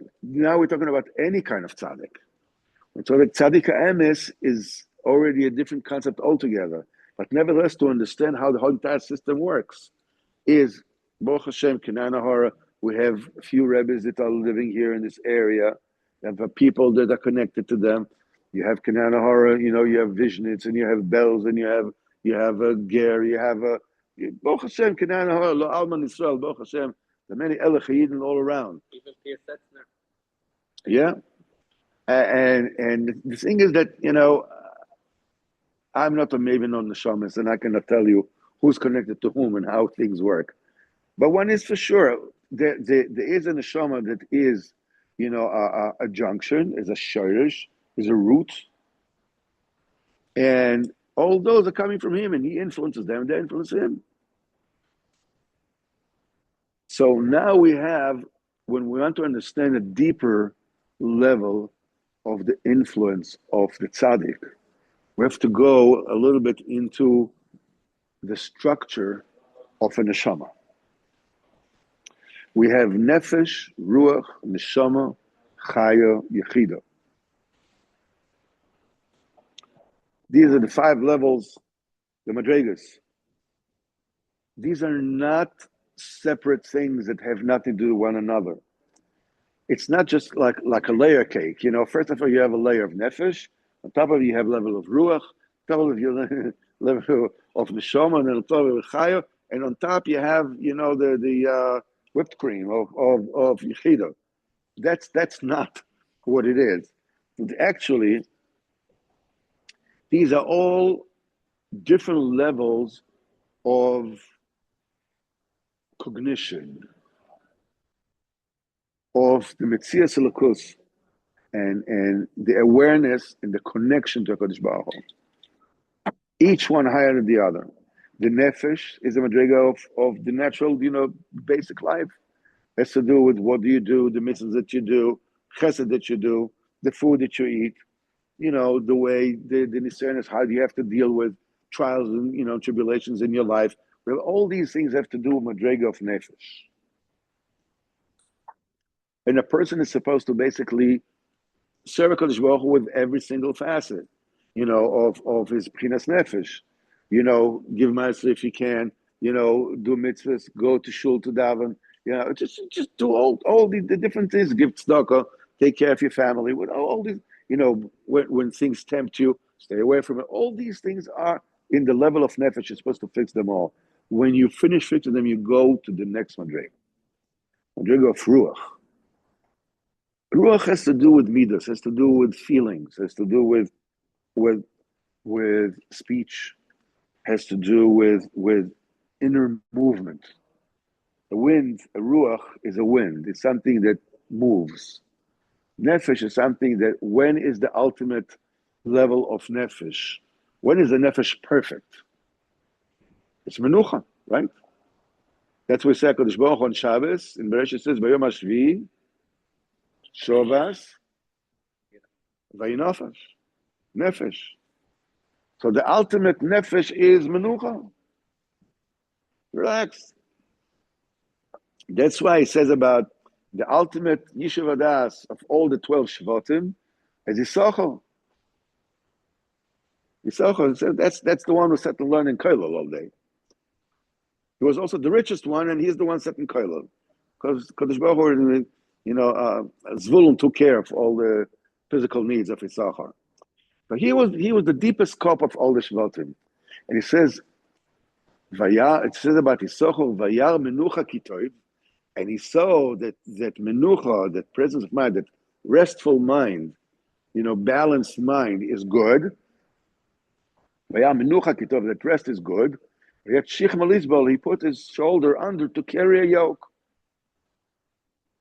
any kind of tzaddik. So the tzaddik ha'emes is already a different concept altogether. But nevertheless, to understand how the whole entire system works, is Baruch Hashem, Kenanahara, we have a few rebbes that are living here in this area. You have people that are connected to them. You have Kenanahara, you have Vishnitz, and you have bells, and you have a ger, you have a Baruch Hashem, Kenanahara, Lo Alman Israel, Baruch Hashem. There are many Elech Hayidin all around. Even Piasetzner. Yeah, and the thing is that I'm not a maven on the shamas, and I cannot tell you who's connected to whom and how things work. But one is for sure, there is a neshama that is, a junction, is a shiur, is a root, and all those are coming from him, and he influences them, they influence him. So now we have, when we want to understand a deeper level of the influence of the tzaddik, we have to go a little bit into the structure of a neshama. We have nefesh, ruach, neshama, chaya, yechida. These are the 5 levels, the madregas. These are not separate things that have nothing to do with one another. It's not just like a layer cake. First of all, you have a layer of nefesh. On top of it, you have level of ruach. On top of it, you have level of neshama, and then on top of it, chaya. And on top, you have, the whipped cream of yechida. That's not what it is. And actually, these are all different levels of cognition of the Metzias Elokus and the awareness and the connection to HaKadosh Baruch Hu. Each one higher than the other. The nefesh is a madrega of the natural, basic life. It has to do with what do you do, the mitzvahs that you do, chesed that you do, the food that you eat, the way the nisayon is, how do you have to deal with trials and tribulations in your life. Well, all these things have to do with madrega of nefesh. And a person is supposed to basically serve HaKadosh Baruch Hu with every single facet, of his b'chinas nefesh. Give ma'aseh if you can, do mitzvahs, go to shul to daven, just do all the different things, give tzedakah, take care of your family, with all these, when things tempt you, stay away from it. All these things are in the level of nefesh. You're supposed to fix them all. When you finish fixing them, you go to the next madrega of ruach. Ruach has to do with midas, has to do with feelings, has to do with speech, has to do with inner movement. A wind, a ruach is a wind. It's something that moves. Nefesh is something that, when is the ultimate level of nefesh? When is the nefesh perfect? It's menucha, right? That's what we say HaKadosh Baruch Hu on Shabbos. In Bereshit says, Vayom HaShvi, Shovas, Vayinofesh, nefesh. So the ultimate nefesh is menucha. Relax. That's why he says about the ultimate Yishuv Adas of all the 12 Shvatim is Yisachar. Yisachar, that's the one who sat to learn in Koilel all day. He was also the richest one, and he's the one sat in Koilel. Because Kadosh Baruch Hu, Zvulun took care of all the physical needs of Yisachar. But he was the deepest cup of all the Shvatim. And he says, it says about Yisachar, Vayar Menucha Kitoiv, and he saw that menucha, that presence of mind, that restful mind, balanced mind is good. Vayar Menucha Kitov, that rest is good. Yet Shich Malizbal, he put his shoulder under to carry a yoke.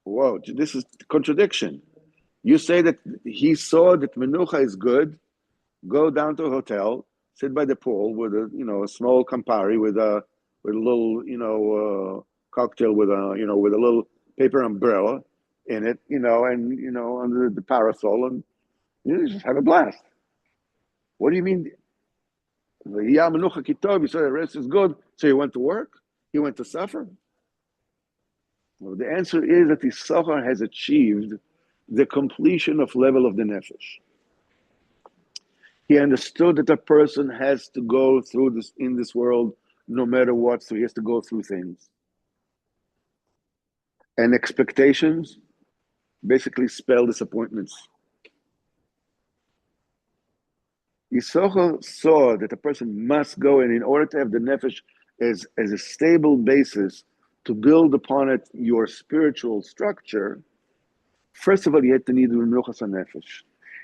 Whoa, this is contradiction. You say that he saw that menucha is good, go down to a hotel, sit by the pool with a small Campari with a little cocktail with a little paper umbrella in it, and under the parasol, and you just have a blast. What do you mean? Yeah, menucha kitov. You said the rest is good, so he went to work. He went to suffer. Well, the answer is that the Sachar has achieved the completion of level of the nefesh. He understood that a person has to go through this in this world no matter what, so he has to go through things. And expectations basically spell disappointments. Yisachar saw that a person must go, and in order to have the nefesh as a stable basis to build upon it your spiritual structure, first of all, you have to need menuchas hanefesh.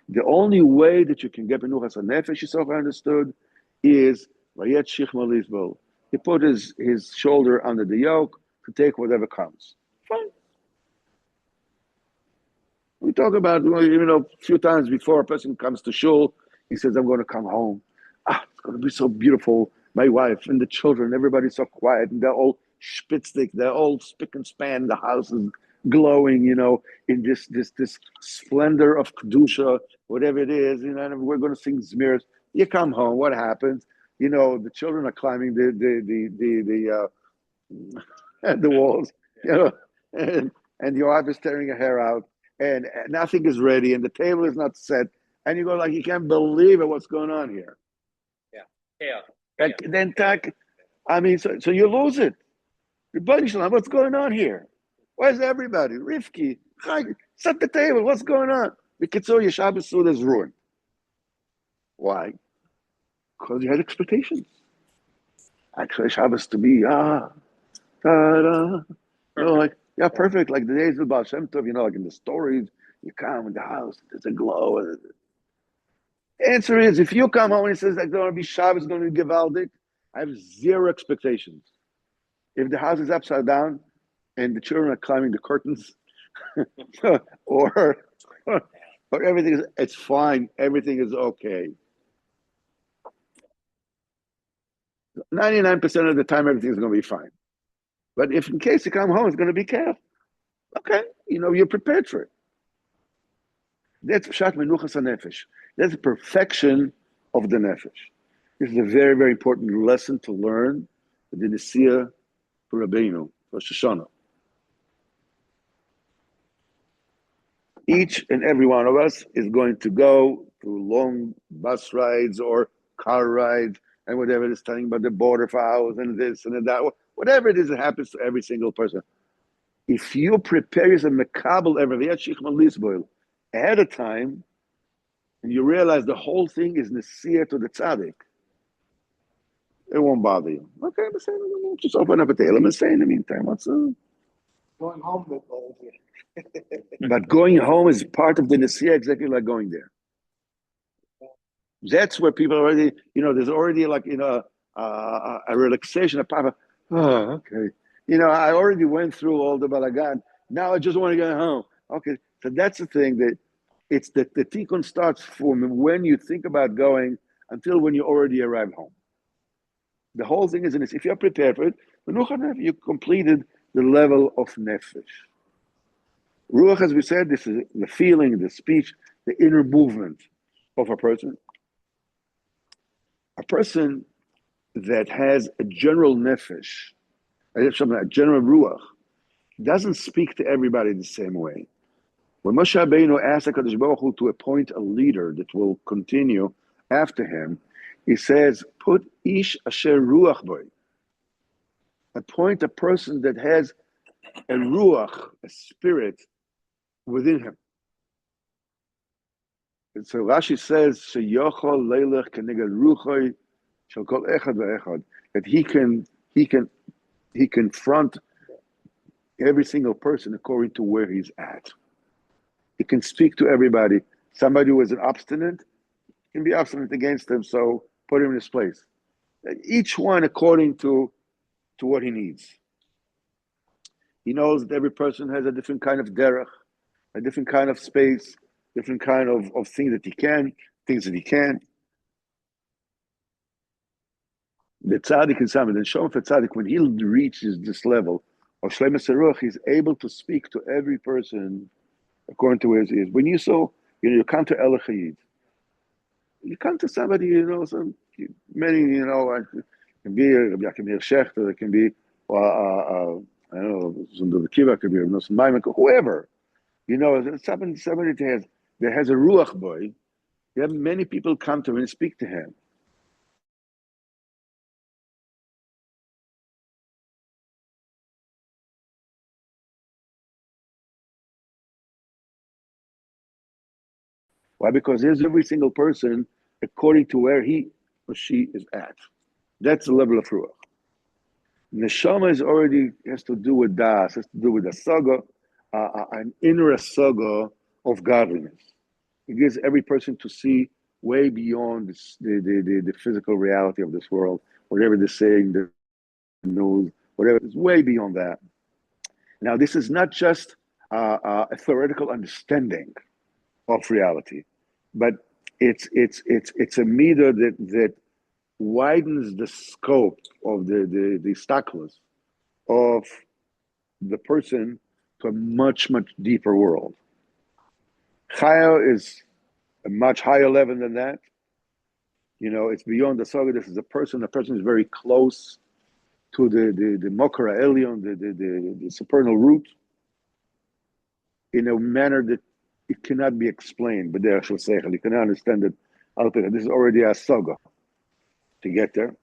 The only way that you can get menuchas hanefesh, Yisachar understood, is vayet shichma lisbol. He put his shoulder under the yoke to take whatever comes. Fine. We talk about, a few times before a person comes to shul, he says, I'm going to come home. It's going to be so beautiful. My wife and the children, everybody's so quiet, and they're all spitzdik, they're all spick and span. The house is glowing, in this splendor of kedusha, whatever it is. And we're going to sing zmirs. You come home, what happens? The children are climbing the walls, and your wife is tearing her hair out, and nothing is ready, and the table is not set, and you go like, you can't believe it, what's going on here? Yeah. Then so you lose it. What's going on here? Where's everybody? Rifki, set the table. What's going on? Because your Shabbos Suda is ruined. Why? Because you had expectations. Actually, Shabbos to be perfect. Like the days of Baal Shem Tov, like in the stories, you come in the house, there's a glow. The answer is, if you come home and it says that going to be Shabbos, it's going to be Givaldic, I have zero expectations. If the house is upside down and the children are climbing the curtains, or everything it's fine, everything is okay. 99% of the time, everything is going to be fine. But if in case you come home, it's going to be chaos. Okay, you're prepared for it. That's pshat menuchas hanefesh. That's the perfection of the nefesh. This is a very, very important lesson to learn with the Nesiya for Rabbeinu, for Shoshana. Each and every one of us is going to go through long bus rides or car rides and whatever it is, telling about the border for hours and this and that, whatever it is that happens to every single person. If you prepare yourself ahead of time, and you realize the whole thing is Nesiya to the Tzadik, it won't bother you. Okay, just open up a table and say in the meantime, what's going home with all of it. But going home is part of the Nesiya, exactly like going there. That's where people already, there's already a relaxation, a papa. Oh, okay. I already went through all the balagan. Now I just want to get home. Okay, so that's the thing, that it's the tikkun starts from when you think about going until when you already arrive home. The whole thing is in this. If you're prepared for it, you completed the level of nefesh. Ruach, as we said, this is the feeling, the speech, the inner movement of a person. A person that has a general nefesh, a general ruach, doesn't speak to everybody the same way. When Moshe Rabbeinu asked HaKadosh Baruch Hu to appoint a leader that will continue after him, he says, put ish asher ruach boy. Appoint a person that has a ruach, a spirit within him. And so Rashi says, "Sheyochol leilech keneged ruchoi shel kol echad ve'echad," that he can confront every single person according to where he's at. He can speak to everybody. Somebody who is an obstinate can be obstinate against him, so put him in his place. Each one according to what he needs. He knows that every person has a different kind of derech, a different kind of space, different kind of things that he can, things that he can't. The tzaddik is something. The Shom for tzaddik, when he reaches this level of shleimus haruach, he's able to speak to every person according to where he is. When you saw, you come to El Chayid, you come to somebody, many, it can be Rabbi Yaakov Shechter, it can be, I don't know, Zundar Kiva, it can be Nosson Maimon, whoever. Somebody that has a ruach boy. You have many people come to him and speak to him. Why? Because there's every single person according to where he or she is at. That's the level of ruach. Neshama has to do with das, has to do with a saga, an inner saga of godliness. It gives every person to see way beyond the physical reality of this world, whatever they're saying, the news, whatever, it's way beyond that. Now, this is not just a theoretical understanding of reality, but it's a meter that widens the scope of the staklos of the person to a much deeper world. Chaya is a much higher level than that. It's beyond the saga. This is a person. The person is very close to the Mokara Elyon, the supernal root, in a manner that it cannot be explained. But there, you cannot understand it. This is already a saga to get there.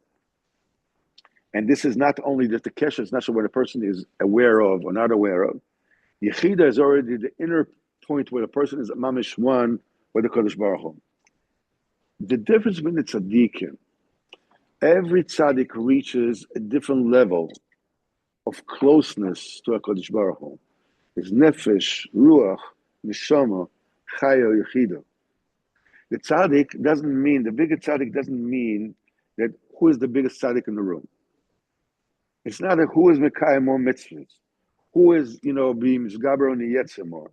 And this is not only just the kesher, it's not what a person is aware of or not aware of. Yechida is already the inner point where the person is mamish one with the Kodesh Baruch Hu. The difference between the tzaddikim, every tzaddik reaches a different level of closeness to a Kodesh Baruch Hu. It's nefesh, ruach, neshama, chaya, yechida. The tzaddik doesn't mean, the bigger tzaddik doesn't mean that who is the biggest tzaddik in the room. It's not who is mekayim more mitzvahs, who is, being misgaber on the yetzer more,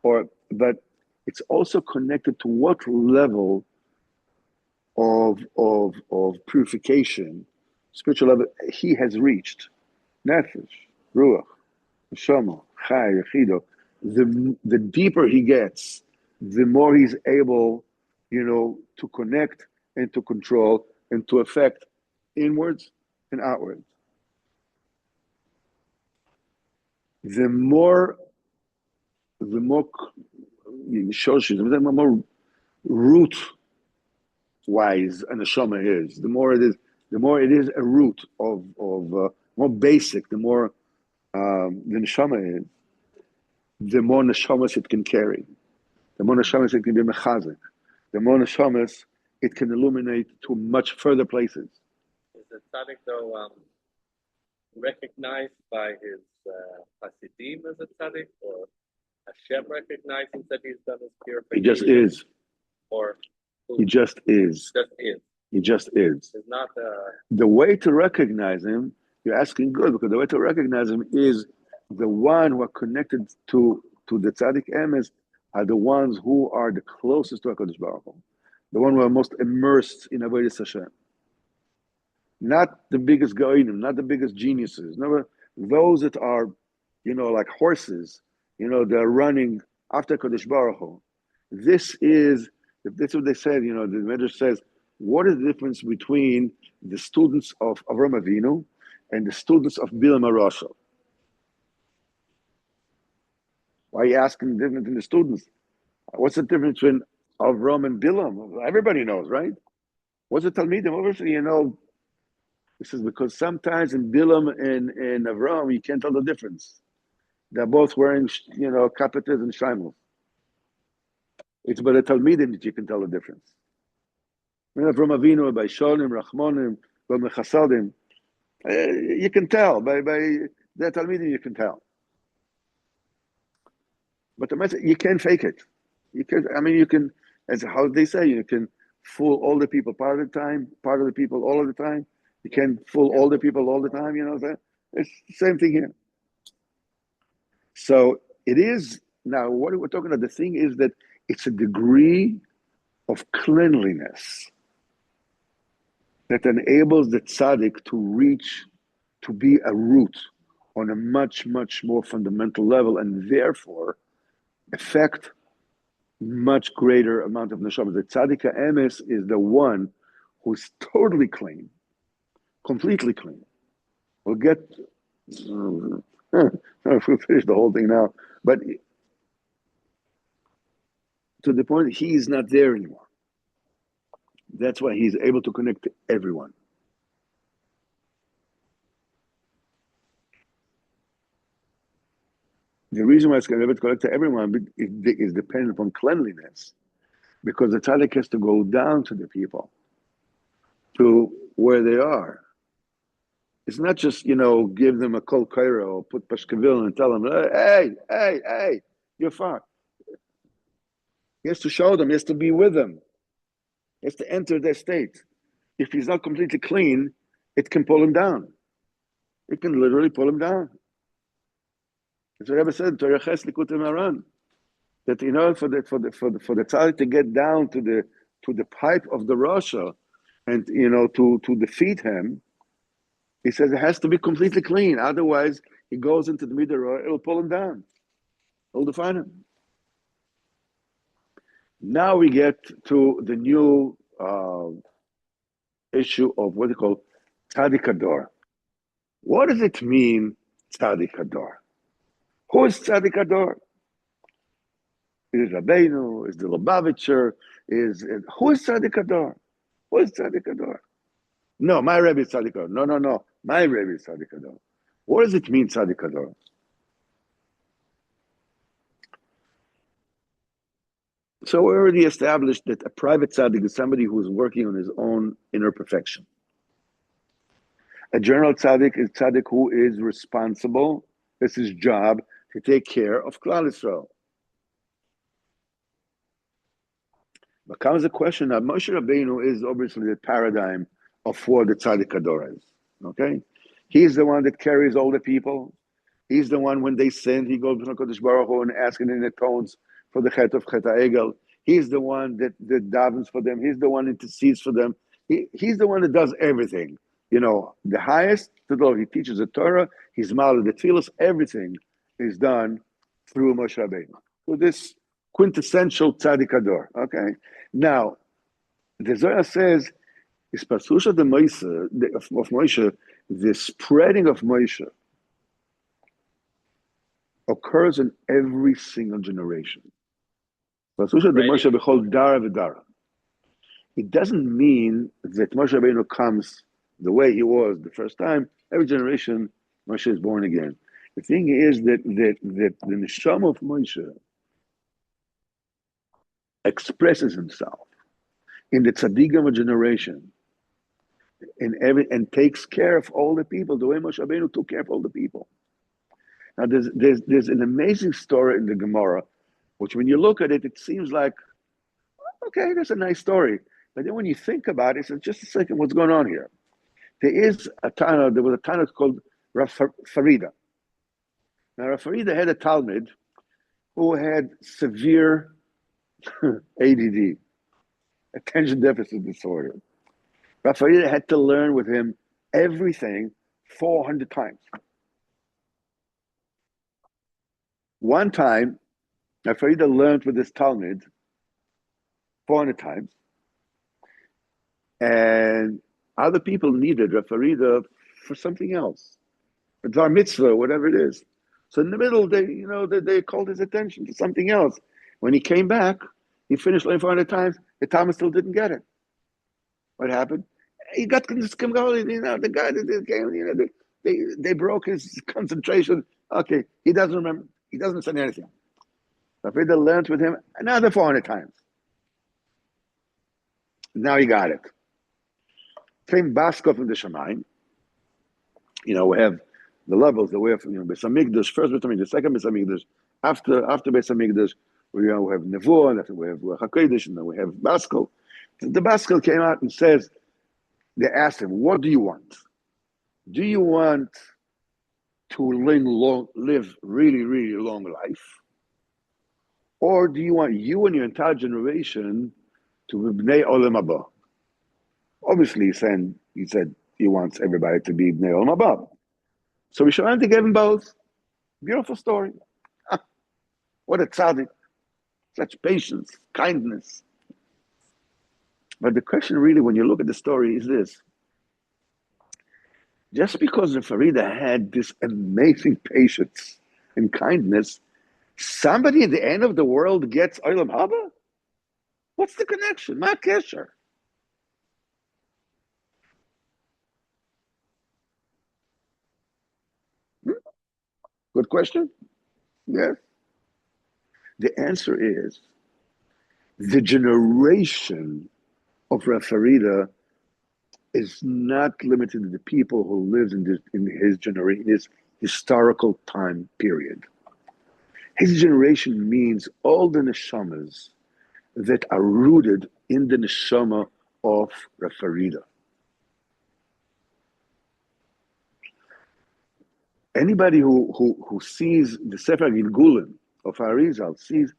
but it's also connected to what level of purification, spiritual level he has reached. Nefesh, ruach, neshama, chai, yechido. The deeper he gets, the more he's able, to connect and to control and to affect inwards and outwards. The more root wise a neshama is, the more it is a root of more basic, the more the neshama is, the more neshamas it can carry, the more neshamas it can be mechazik, the more neshamas it can illuminate to much further places. Is the tzaddik though recognized by his hasidim as a tzaddik, or Hashem recognizes that he's done his purification? He just is. Or he just is. Just is. He just is. It's not the way to recognize him. You're asking good, because the way to recognize him is the one who are connected to the tzaddik emes are the ones who are the closest to HaKadosh Baruch Hu, the one who are most immersed in avodas Hashem. Not the biggest goyim, not the biggest geniuses. Never those that are, like horses, they're running after Kodesh Baruch Hu. This is what they said. The Medrash says, what is the difference between the students of Avram Avinu and the students of Bilam HaRasha? Why are you asking the difference in the students? What's the difference between Avram and Bilam? Everybody knows, right? What's the Talmidim? Obviously, this is because sometimes in Bilam and Avram, you can't tell the difference. They're both wearing, kapetes and shaimos. It's by the Talmidim that you can tell the difference. Avram Avinu, by Sholim, Rachmonim, by Mechasadim, you can tell. By the Talmidim, you can tell. But the message, you can't fake it. You can, as how they say, you can fool all the people part of the time, part of the people all of the time. You can't fool all the people all the time, It's the same thing here. So it is, now what we're talking about, the thing is that it's a degree of cleanliness that enables the tzaddik to reach, to be a root on a much, much more fundamental level, and therefore affect much greater amount of neshama. The tzaddik emes is the one who's totally clean, completely clean. We'll get, we'll finish the whole thing now, but to the point he is not there anymore. That's why he's able to connect to everyone. The reason why it's able to connect to everyone is dependent upon cleanliness, because the tzaddik has to go down to the people, to where they are. It's not just, give them a kol kaira or put pashkavil and tell them, hey, you're far. He has to show them, he has to be with them. He has to enter their state. If he's not completely clean, it can pull him down. It can literally pull him down. As the Rebbe said, that in order for the tzaddik to get down to the pipe of the Rasha, and to defeat him, he says it has to be completely clean. Otherwise, he goes into the middle, it'll pull him down. It'll define him. Now we get to the new issue of what they call Tzadik Ador. What does it mean, Tzadik Ador? Who is Tzadik Ador? Is it Rabbeinu? Is the Lubavitcher? Who is Tzadik Ador? Who is Tzadik Ador? No, my Rebbe is Tzadik Ador. No. My Rebbe is Tzadik Ador. What does it mean, Tzadik Ador? So we already established that a private tzaddik is somebody who is working on his own inner perfection. A general tzaddik is tzaddik who is responsible. It's his job to take care of Klal Yisrael. But comes the question that Moshe Rabbeinu is obviously the paradigm of what the tzaddik ador is. Okay, he's the one that carries all the people. He's the one when they sin, he goes to Kodesh Baruch Hu and asking in the tones for the chet of Chet HaEgel. He's the one that davens for them. He's the one that intercedes for them. He's the one that does everything. The highest to the low. He teaches the Torah. He's malad the tefillos. Everything is done through Moshe Rabbeinu. So this quintessential tzaddik ador. Okay. Now, the Zohar says, "Is pasusha the Moshe of Moshe, the spreading of Moshe occurs in every single generation. Pasusha the Moshe bechol dara v'dara. It doesn't mean that Moshe Rabbeinu comes the way he was the first time. Every generation, Moshe is born again. The thing is that the neshama of Moshe expresses himself in the tzaddikim generation, and takes care of all the people the way Moshe Rabbeinu took care of all the people. Now, there's an amazing story in the Gemara, which when you look at it, it seems like, okay, that's a nice story. But then when you think about it, it's just a second, what's going on here? There was a Tana called Rav Farida. Now, Rav Farida had a Talmud who had severe ADD, attention deficit disorder. Rav Farida had to learn with him everything 400 times. One time, Rav Farida learned with his Talmud 400 times, and other people needed Rav Farida for something else, a Dvar Mitzvah, whatever it is. So in the middle, they called his attention to something else. When he came back, he finished learning 400 times. The Talmud still didn't get it. What happened? He got this, the guy that came, they broke his concentration. Okay, he doesn't remember. He doesn't understand anything. Rav Farida learned with him another 400 times. Now he got it. Came Baskov in the Shamayim. We have the levels that we have, Beis Hamikdash, first Beis Hamikdash, second Beis Hamikdash. After Beis Hamikdash, we have Nevuah, and after we have HaKodesh, and then we have Baskov. The Baskov came out and says, they asked him, what do you want? Do you want to live really, really long life? Or do you want you and your entire generation to be Bnei Olam Haba? Obviously, he said he wants everybody to be Bnei Olam Haba. So we should gave him both. Beautiful story. What a tzaddik. Such patience, kindness. But the question really, when you look at the story, is this. Just because the Farida had this amazing patience and kindness, somebody at the end of the world gets Olam Haba? What's the connection? Ma kesher. Good question? Yes. The answer is the generation of Rav Farida is not limited to the people who lived in his generation, his historical time period. His generation means all the neshamas that are rooted in the neshama of Rav Farida. Anybody who sees the Sefer Gilgulim of Arizal sees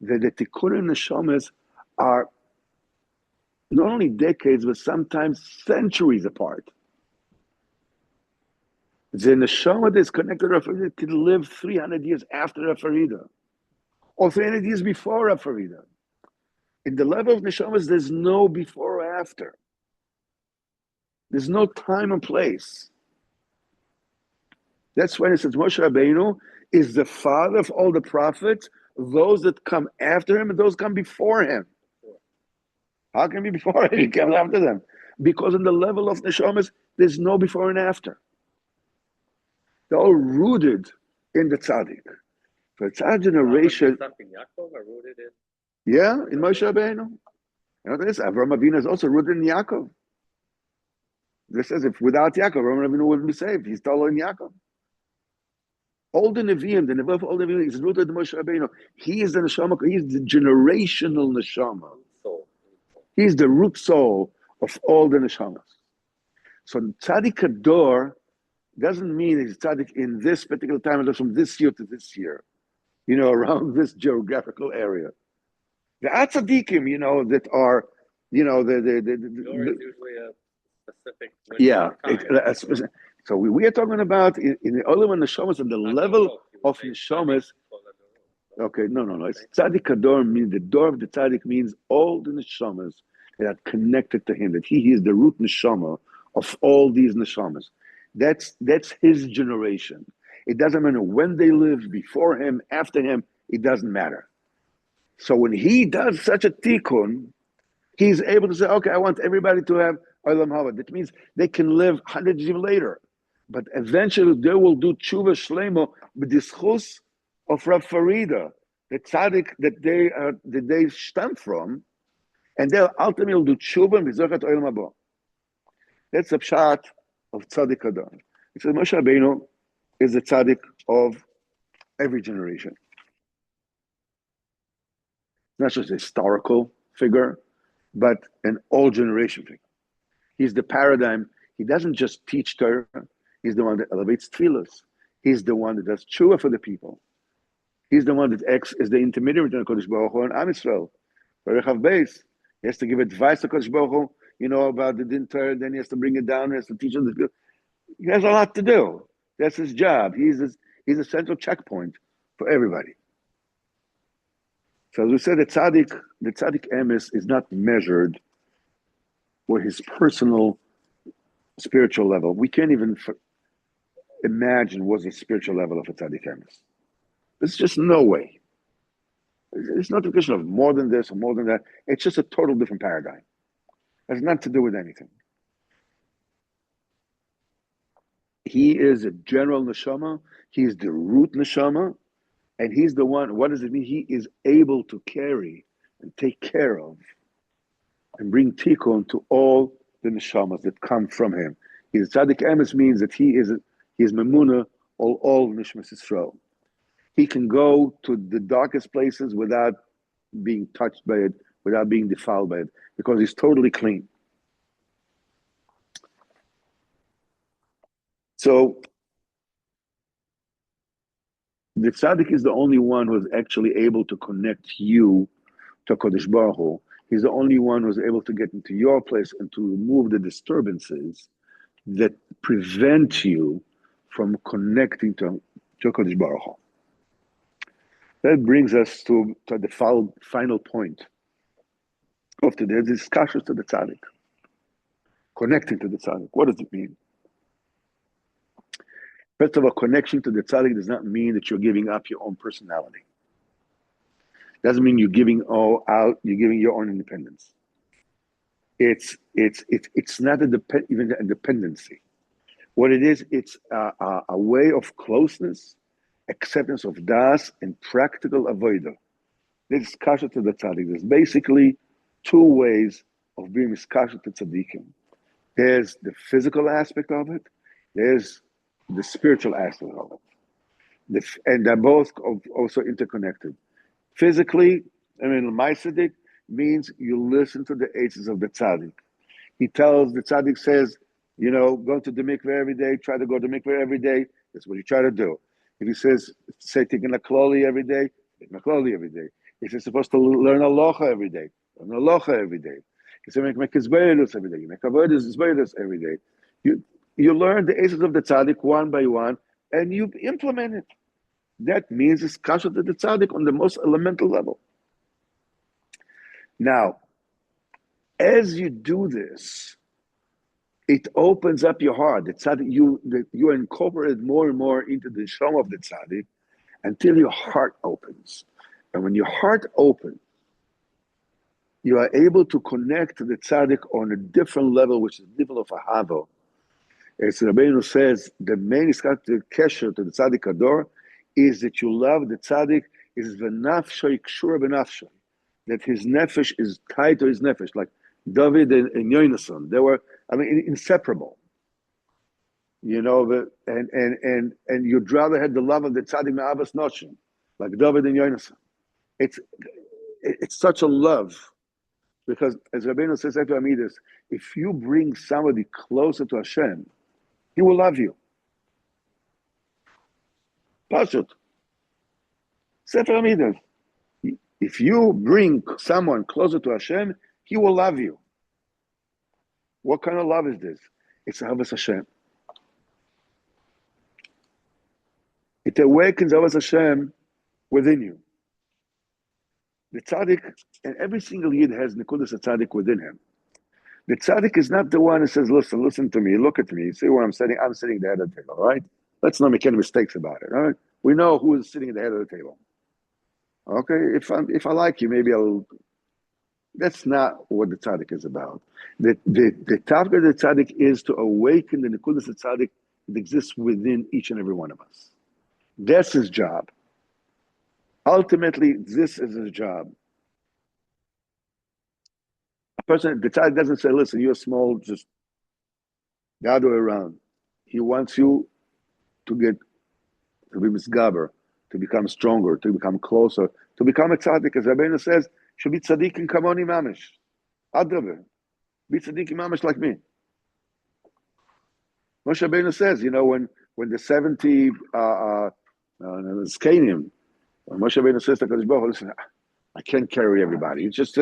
that the Tikkunim neshamas are not only decades, but sometimes centuries apart. The neshama that is connected to Rav Farida could live 300 years after Rav Farida, or 300 years before Rav Farida. In the level of neshamas, there's no before or after. There's no time and place. That's when it says Moshe Rabbeinu is the father of all the prophets, those that come after him and those come before him. How can be before him? He comes after them. Because in the level of neshamas, there's no before and after. They're all rooted in the tzaddik. For the tzaddik generation. Something Yaakov are rooted in? Yeah, in Moshe Rabbeinu. You know what it is? Avraham Avinu is also rooted in Yaakov. This says if without Yaakov, Avraham Avinu wouldn't be saved. He's still in Yaakov. All the Nevi'im, the Nevi'im of all the Nevi'im is rooted in Moshe Rabbeinu. He is the neshama, he is the generational neshama. He is the root soul of all the neshamas. So tzaddik hador doesn't mean he's tzaddik in this particular time, it's from this year to this year, around this geographical area. The tzaddikim, that are, Is usually a specific. Yeah. So we are talking about in the Olam and Neshamas and the level of Neshamas. Okay, no. It's Tzadik Hador means the door of the Tzadik means all the Neshamas that are connected to him, that he is the root Neshama of all these Neshamas. That's his generation. It doesn't matter when they lived, before him, after him, it doesn't matter. So when he does such a tikkun, he's able to say, okay, I want everybody to have Olam Haba. That means they can live hundreds of years later. But eventually they will do tshuva shlemo with the schus of Rav Farida, the tzaddik that they stem from, and they'll ultimately do tshuva and b'zochat Olam Haba. That's the pshat of tzaddik hadar. It says Moshe Rabbeinu is the tzaddik of every generation. Not just a historical figure, but an all generation figure. He's the paradigm. He doesn't just teach Torah. He's the one that elevates tefillas. He's the one that does tshuva for the people. He's the one that acts as the intermediary between Kodesh Baruch Hu and Am Yisrael. Rechav Beis. He has to give advice to Kodesh Baruch Hu, about the din Torah. Then he has to bring it down. He has to teach them. He has a lot to do. That's his job. He's a central checkpoint for everybody. So as we said, the tzaddik emes is not measured with his personal spiritual level. We can't even imagine what's the spiritual level of a tzaddik emes. There's just no way. It's not a question of more than this or more than that. It's just a total different paradigm. It has nothing to do with anything. He is a general neshama. He's the root neshama. And he's the one, what does it mean? He is able to carry and take care of and bring tikkun to all the neshamas that come from him. His tzaddik emes means that he is memuna all nishmas Yisrael. He can go to the darkest places without being touched by it, without being defiled by it, because he's totally clean. So the tzaddik is the only one who is actually able to connect you to Kodesh Baruch Hu. He's the only one who's able to get into your place and to remove the disturbances that prevent you from connecting to Kodesh Baruch Hu. That brings us to the final point of today's discussion to the tzaddik. Connecting to the tzaddik. What does it mean? First of all, connection to the tzaddik does not mean that you're giving up your own personality. Doesn't mean you're giving all out. You're giving your own independence. It's not even a dependency. What it is, it's a way of closeness, acceptance of das, and practical avodah. This is kasha to the tzaddik. There's basically two ways of being kasha to tzaddikim. There's the physical aspect of it. There's the spiritual aspect of it. And they're both also interconnected. Physically, my tzaddik means you listen to the aids of the tzaddik. The tzaddik says, go to the mikveh every day, try to go to the mikveh every day. That's what you try to do. If he says, say, taking a kloli every day, take a kloli every day. If you're supposed to learn aloha every day, learn aloha every day. If you make hizbayadus every day, you make hizbayadus every day. You learn the aids of the tzaddik one by one, and you implement it. That means it's kasha to the tzaddik on the most elemental level. Now, as you do this, it opens up your heart. The tzaddik, you incorporate more and more into the shalom of the tzaddik until your heart opens. And when your heart opens, you are able to connect to the tzaddik on a different level, which is the level of ahava. As Rabbeinu says, the main kesher to the tzaddik ador is that you love the tzaddik is v'nafshay kshura b'nafshay, that his nefesh is tied to his nefesh, like David and Yonasan. They were, inseparable. And you'd rather have the love of the tzaddik me'avas noshim, like David and Yonasan. It's such a love, because as Rabbeinu says to Amidus, if you bring somebody closer to Hashem, he will love you. Pashut. Sefer Amidus. If you bring someone closer to Hashem, he will love you. What kind of love is this? It's Ahavas Hashem. It awakens Ahavas Hashem within you. The tzaddik, and every single yid has nekudas tzaddik within him. The tzaddik is not the one who says, listen to me, look at me, see where I'm sitting at the head of the table, all right? Let's not make any mistakes about it, all right? We know who is sitting at the head of the table. Okay, if I like you, maybe I'll... That's not what the tzaddik is about. The task of the tzaddik is to awaken the nekudas tzaddik that exists within each and every one of us. That's his job. Ultimately, this is his job. The tzaddik doesn't say, listen, you're small, just the other way around. He wants you to be misgaber, to become stronger, to become closer, to become a tzaddik. As Rabbeinu says, should be tzaddik and kamoni mamish. Adrabah. Be tzaddik and mamish like me. Moshe Rabbeinu says, when the 70 Zkanim, when Moshe Rabbeinu says to Kadosh Baruch Hu, listen, I can't carry everybody. It's just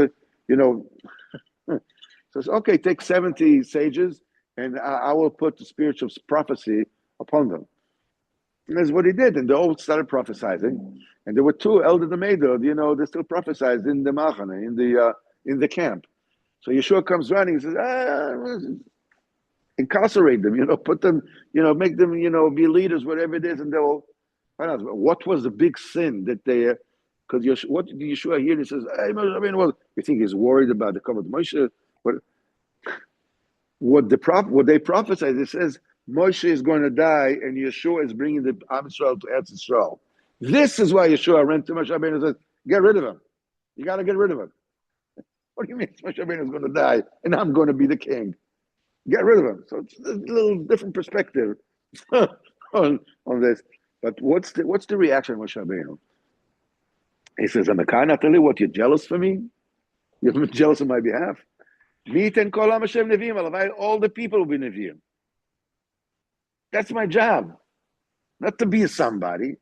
says, okay, take 70 sages and I will put the spiritual prophecy upon them. And that's what he did. And they all started prophesying. And there were two elder Meidod, they still prophesied in the Machane, in the camp. So Yeshua comes running and says, incarcerate them, put them, make them, be leaders, whatever it is, and they will find out. What was the big sin that they, because what did Yeshua hear? He says, hey, you think he's worried about the covenant of Moshe? What they prophesied, it says, Moshe is going to die, and Yeshua is bringing the Am Yisrael to Eretz Yisrael. This is why Yeshua ran to Moshe Rabbeinu and said, get rid of him. You got to get rid of him. What do you mean Moshe Rabbeinu is going to die, and I'm going to be the king? Get rid of him. So it's a little different perspective on this. But what's the reaction of Moshe Rabbeinu? He says, Amakai, tell you what, you're jealous for me? You're jealous on my behalf? Meet and call Hashem Nevi'im. All the people will be Nevi'im. That's my job. Not to be somebody.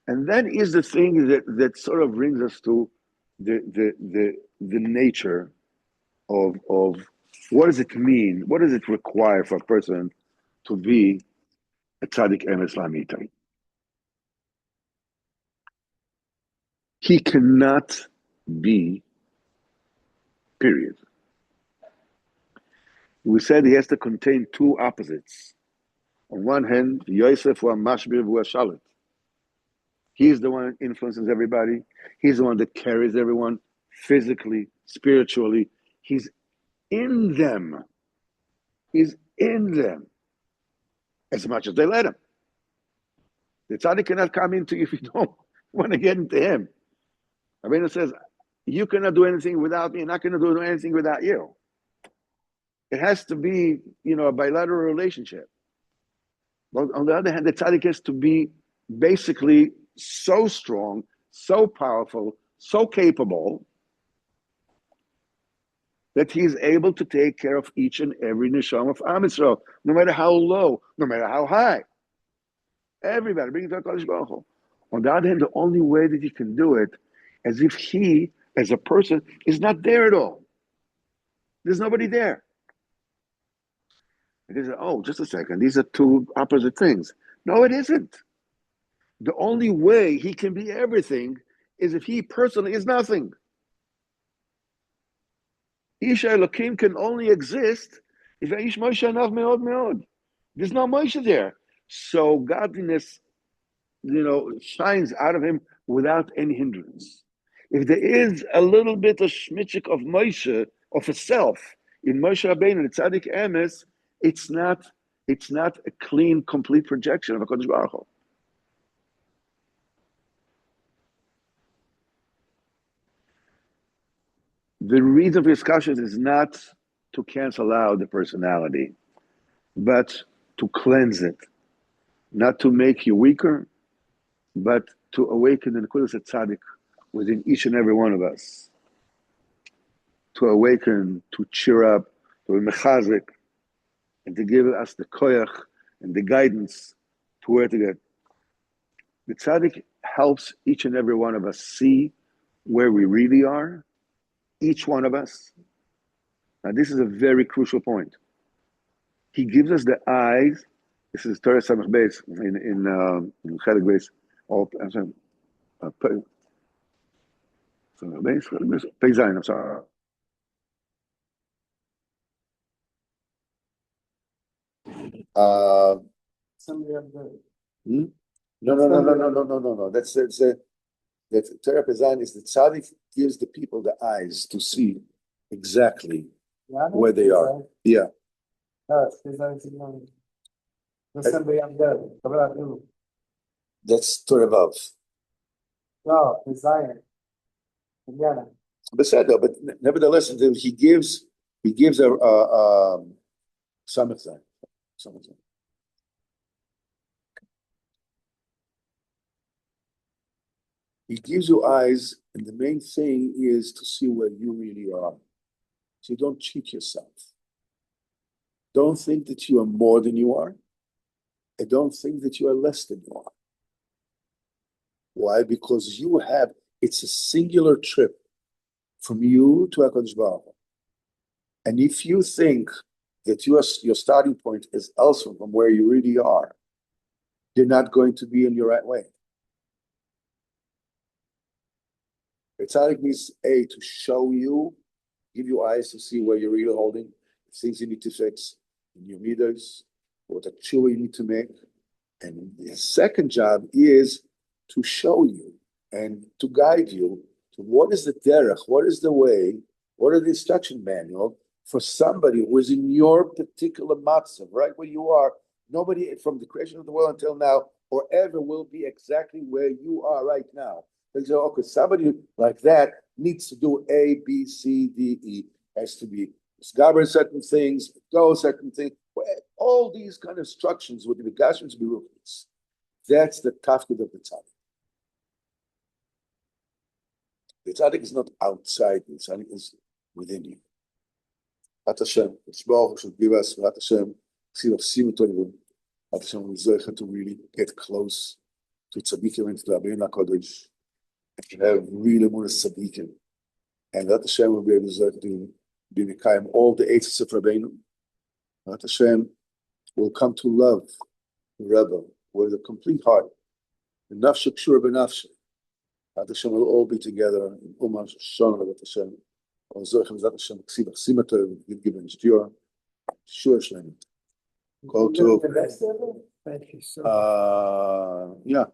And that is the thing that sort of brings us to the nature of what does it mean? What does it require for a person to be a tzaddik emes la'amitai? He cannot be, period. We said he has to contain two opposites. On one hand, Yosef wa mashbir wa shalit. He's the one that influences everybody. He's the one that carries everyone physically, spiritually. He's in them. He's in them as much as they let him. The tzaddik cannot come into you if you don't want to get into him. Rabbeinu says, you cannot do anything without me, and not going to do anything without you. It has to be, a bilateral relationship. But on the other hand, the tzaddik has to be basically so strong, so powerful, so capable that he's able to take care of each and every neshama of Am Yisrael, no matter how low, no matter how high. Everybody, bring it to HaKadosh Baruch Hu. On the other hand, the only way that he can do it, as if he, as a person, is not there at all. There's nobody there. And they say, oh, just a second, these are two opposite things. No, it isn't. The only way he can be everything is if he personally is nothing. Isha Elokim can only exist if Ish Moshe Anav Meod Meod. There's no Moshe there. So godliness, shines out of him without any hindrance. If there is a little bit of shmitchik of Moshe, of a self, in Moshe Rabbeinu, the Tzadik Emes, it's not a clean, complete projection of HaKadosh Baruch Hu. The reason for discussions is not to cancel out the personality, but to cleanse it, not to make you weaker, but to awaken the Nekudas Tzaddik within each and every one of us, to awaken, to cheer up, to be mechazik, and to give us the koyach and the guidance to where to get. The Tzaddik helps each and every one of us see where we really are, each one of us. Now, this is a very crucial point. He gives us the eyes. This is Torah Samach Beis in Chelik Beis. Pei Zayin, I'm sorry. Somebody up there. No. That's Torah Pei Zayin is the tzaddik gives the people the eyes to see exactly where they are. Yeah. There's somebody up there. That's Torah Vav. No, Zion. Yeah. But nevertheless, he gives a Samach Zayin. He gives you eyes, and the main thing is to see where you really are. So you don't cheat yourself. Don't think that you are more than you are, and don't think that you are less than you are. Why? Because it's a singular trip from you to HaKadosh Baruch Hu. And if you think that your starting point is elsewhere from where you really are, you're not going to be in your right way. The tzaddik needs to show you, give you eyes to see where you're really holding, the things you need to fix in your meters, what the tshuva you need to make. And the second job is to show you and to guide you to what is the derech, what is the way, what are the instruction manual for somebody who is in your particular matzav, right where you are. Nobody from the creation of the world until now or ever will be exactly where you are right now. They say, okay, somebody like that needs to do A, B, C, D, E, has to be discover certain things, go certain things. All these kind of instructions would be gashmis birukis. That's the tafkid of the tzaddik. The tzaddik is not outside, the tzaddik is within you. Hashem, should give us Hashem, see of Hashem, to really get close to tzaddikim and to the Rabbeinu HaKadosh, and to have real emunah tzaddikim, and that Hashem will be able to be mekayim all the eitzes of Rabbeinu. That Hashem will come to love the Rebbe with a complete heart. The nafshah shiur benafshah. That Hashem will all be together in Ummah Shana that Hashem. Or Zochem that Hashem ksiv chsimato given shiur. Shiur shleim. Call to. Thank you so much. Yeah.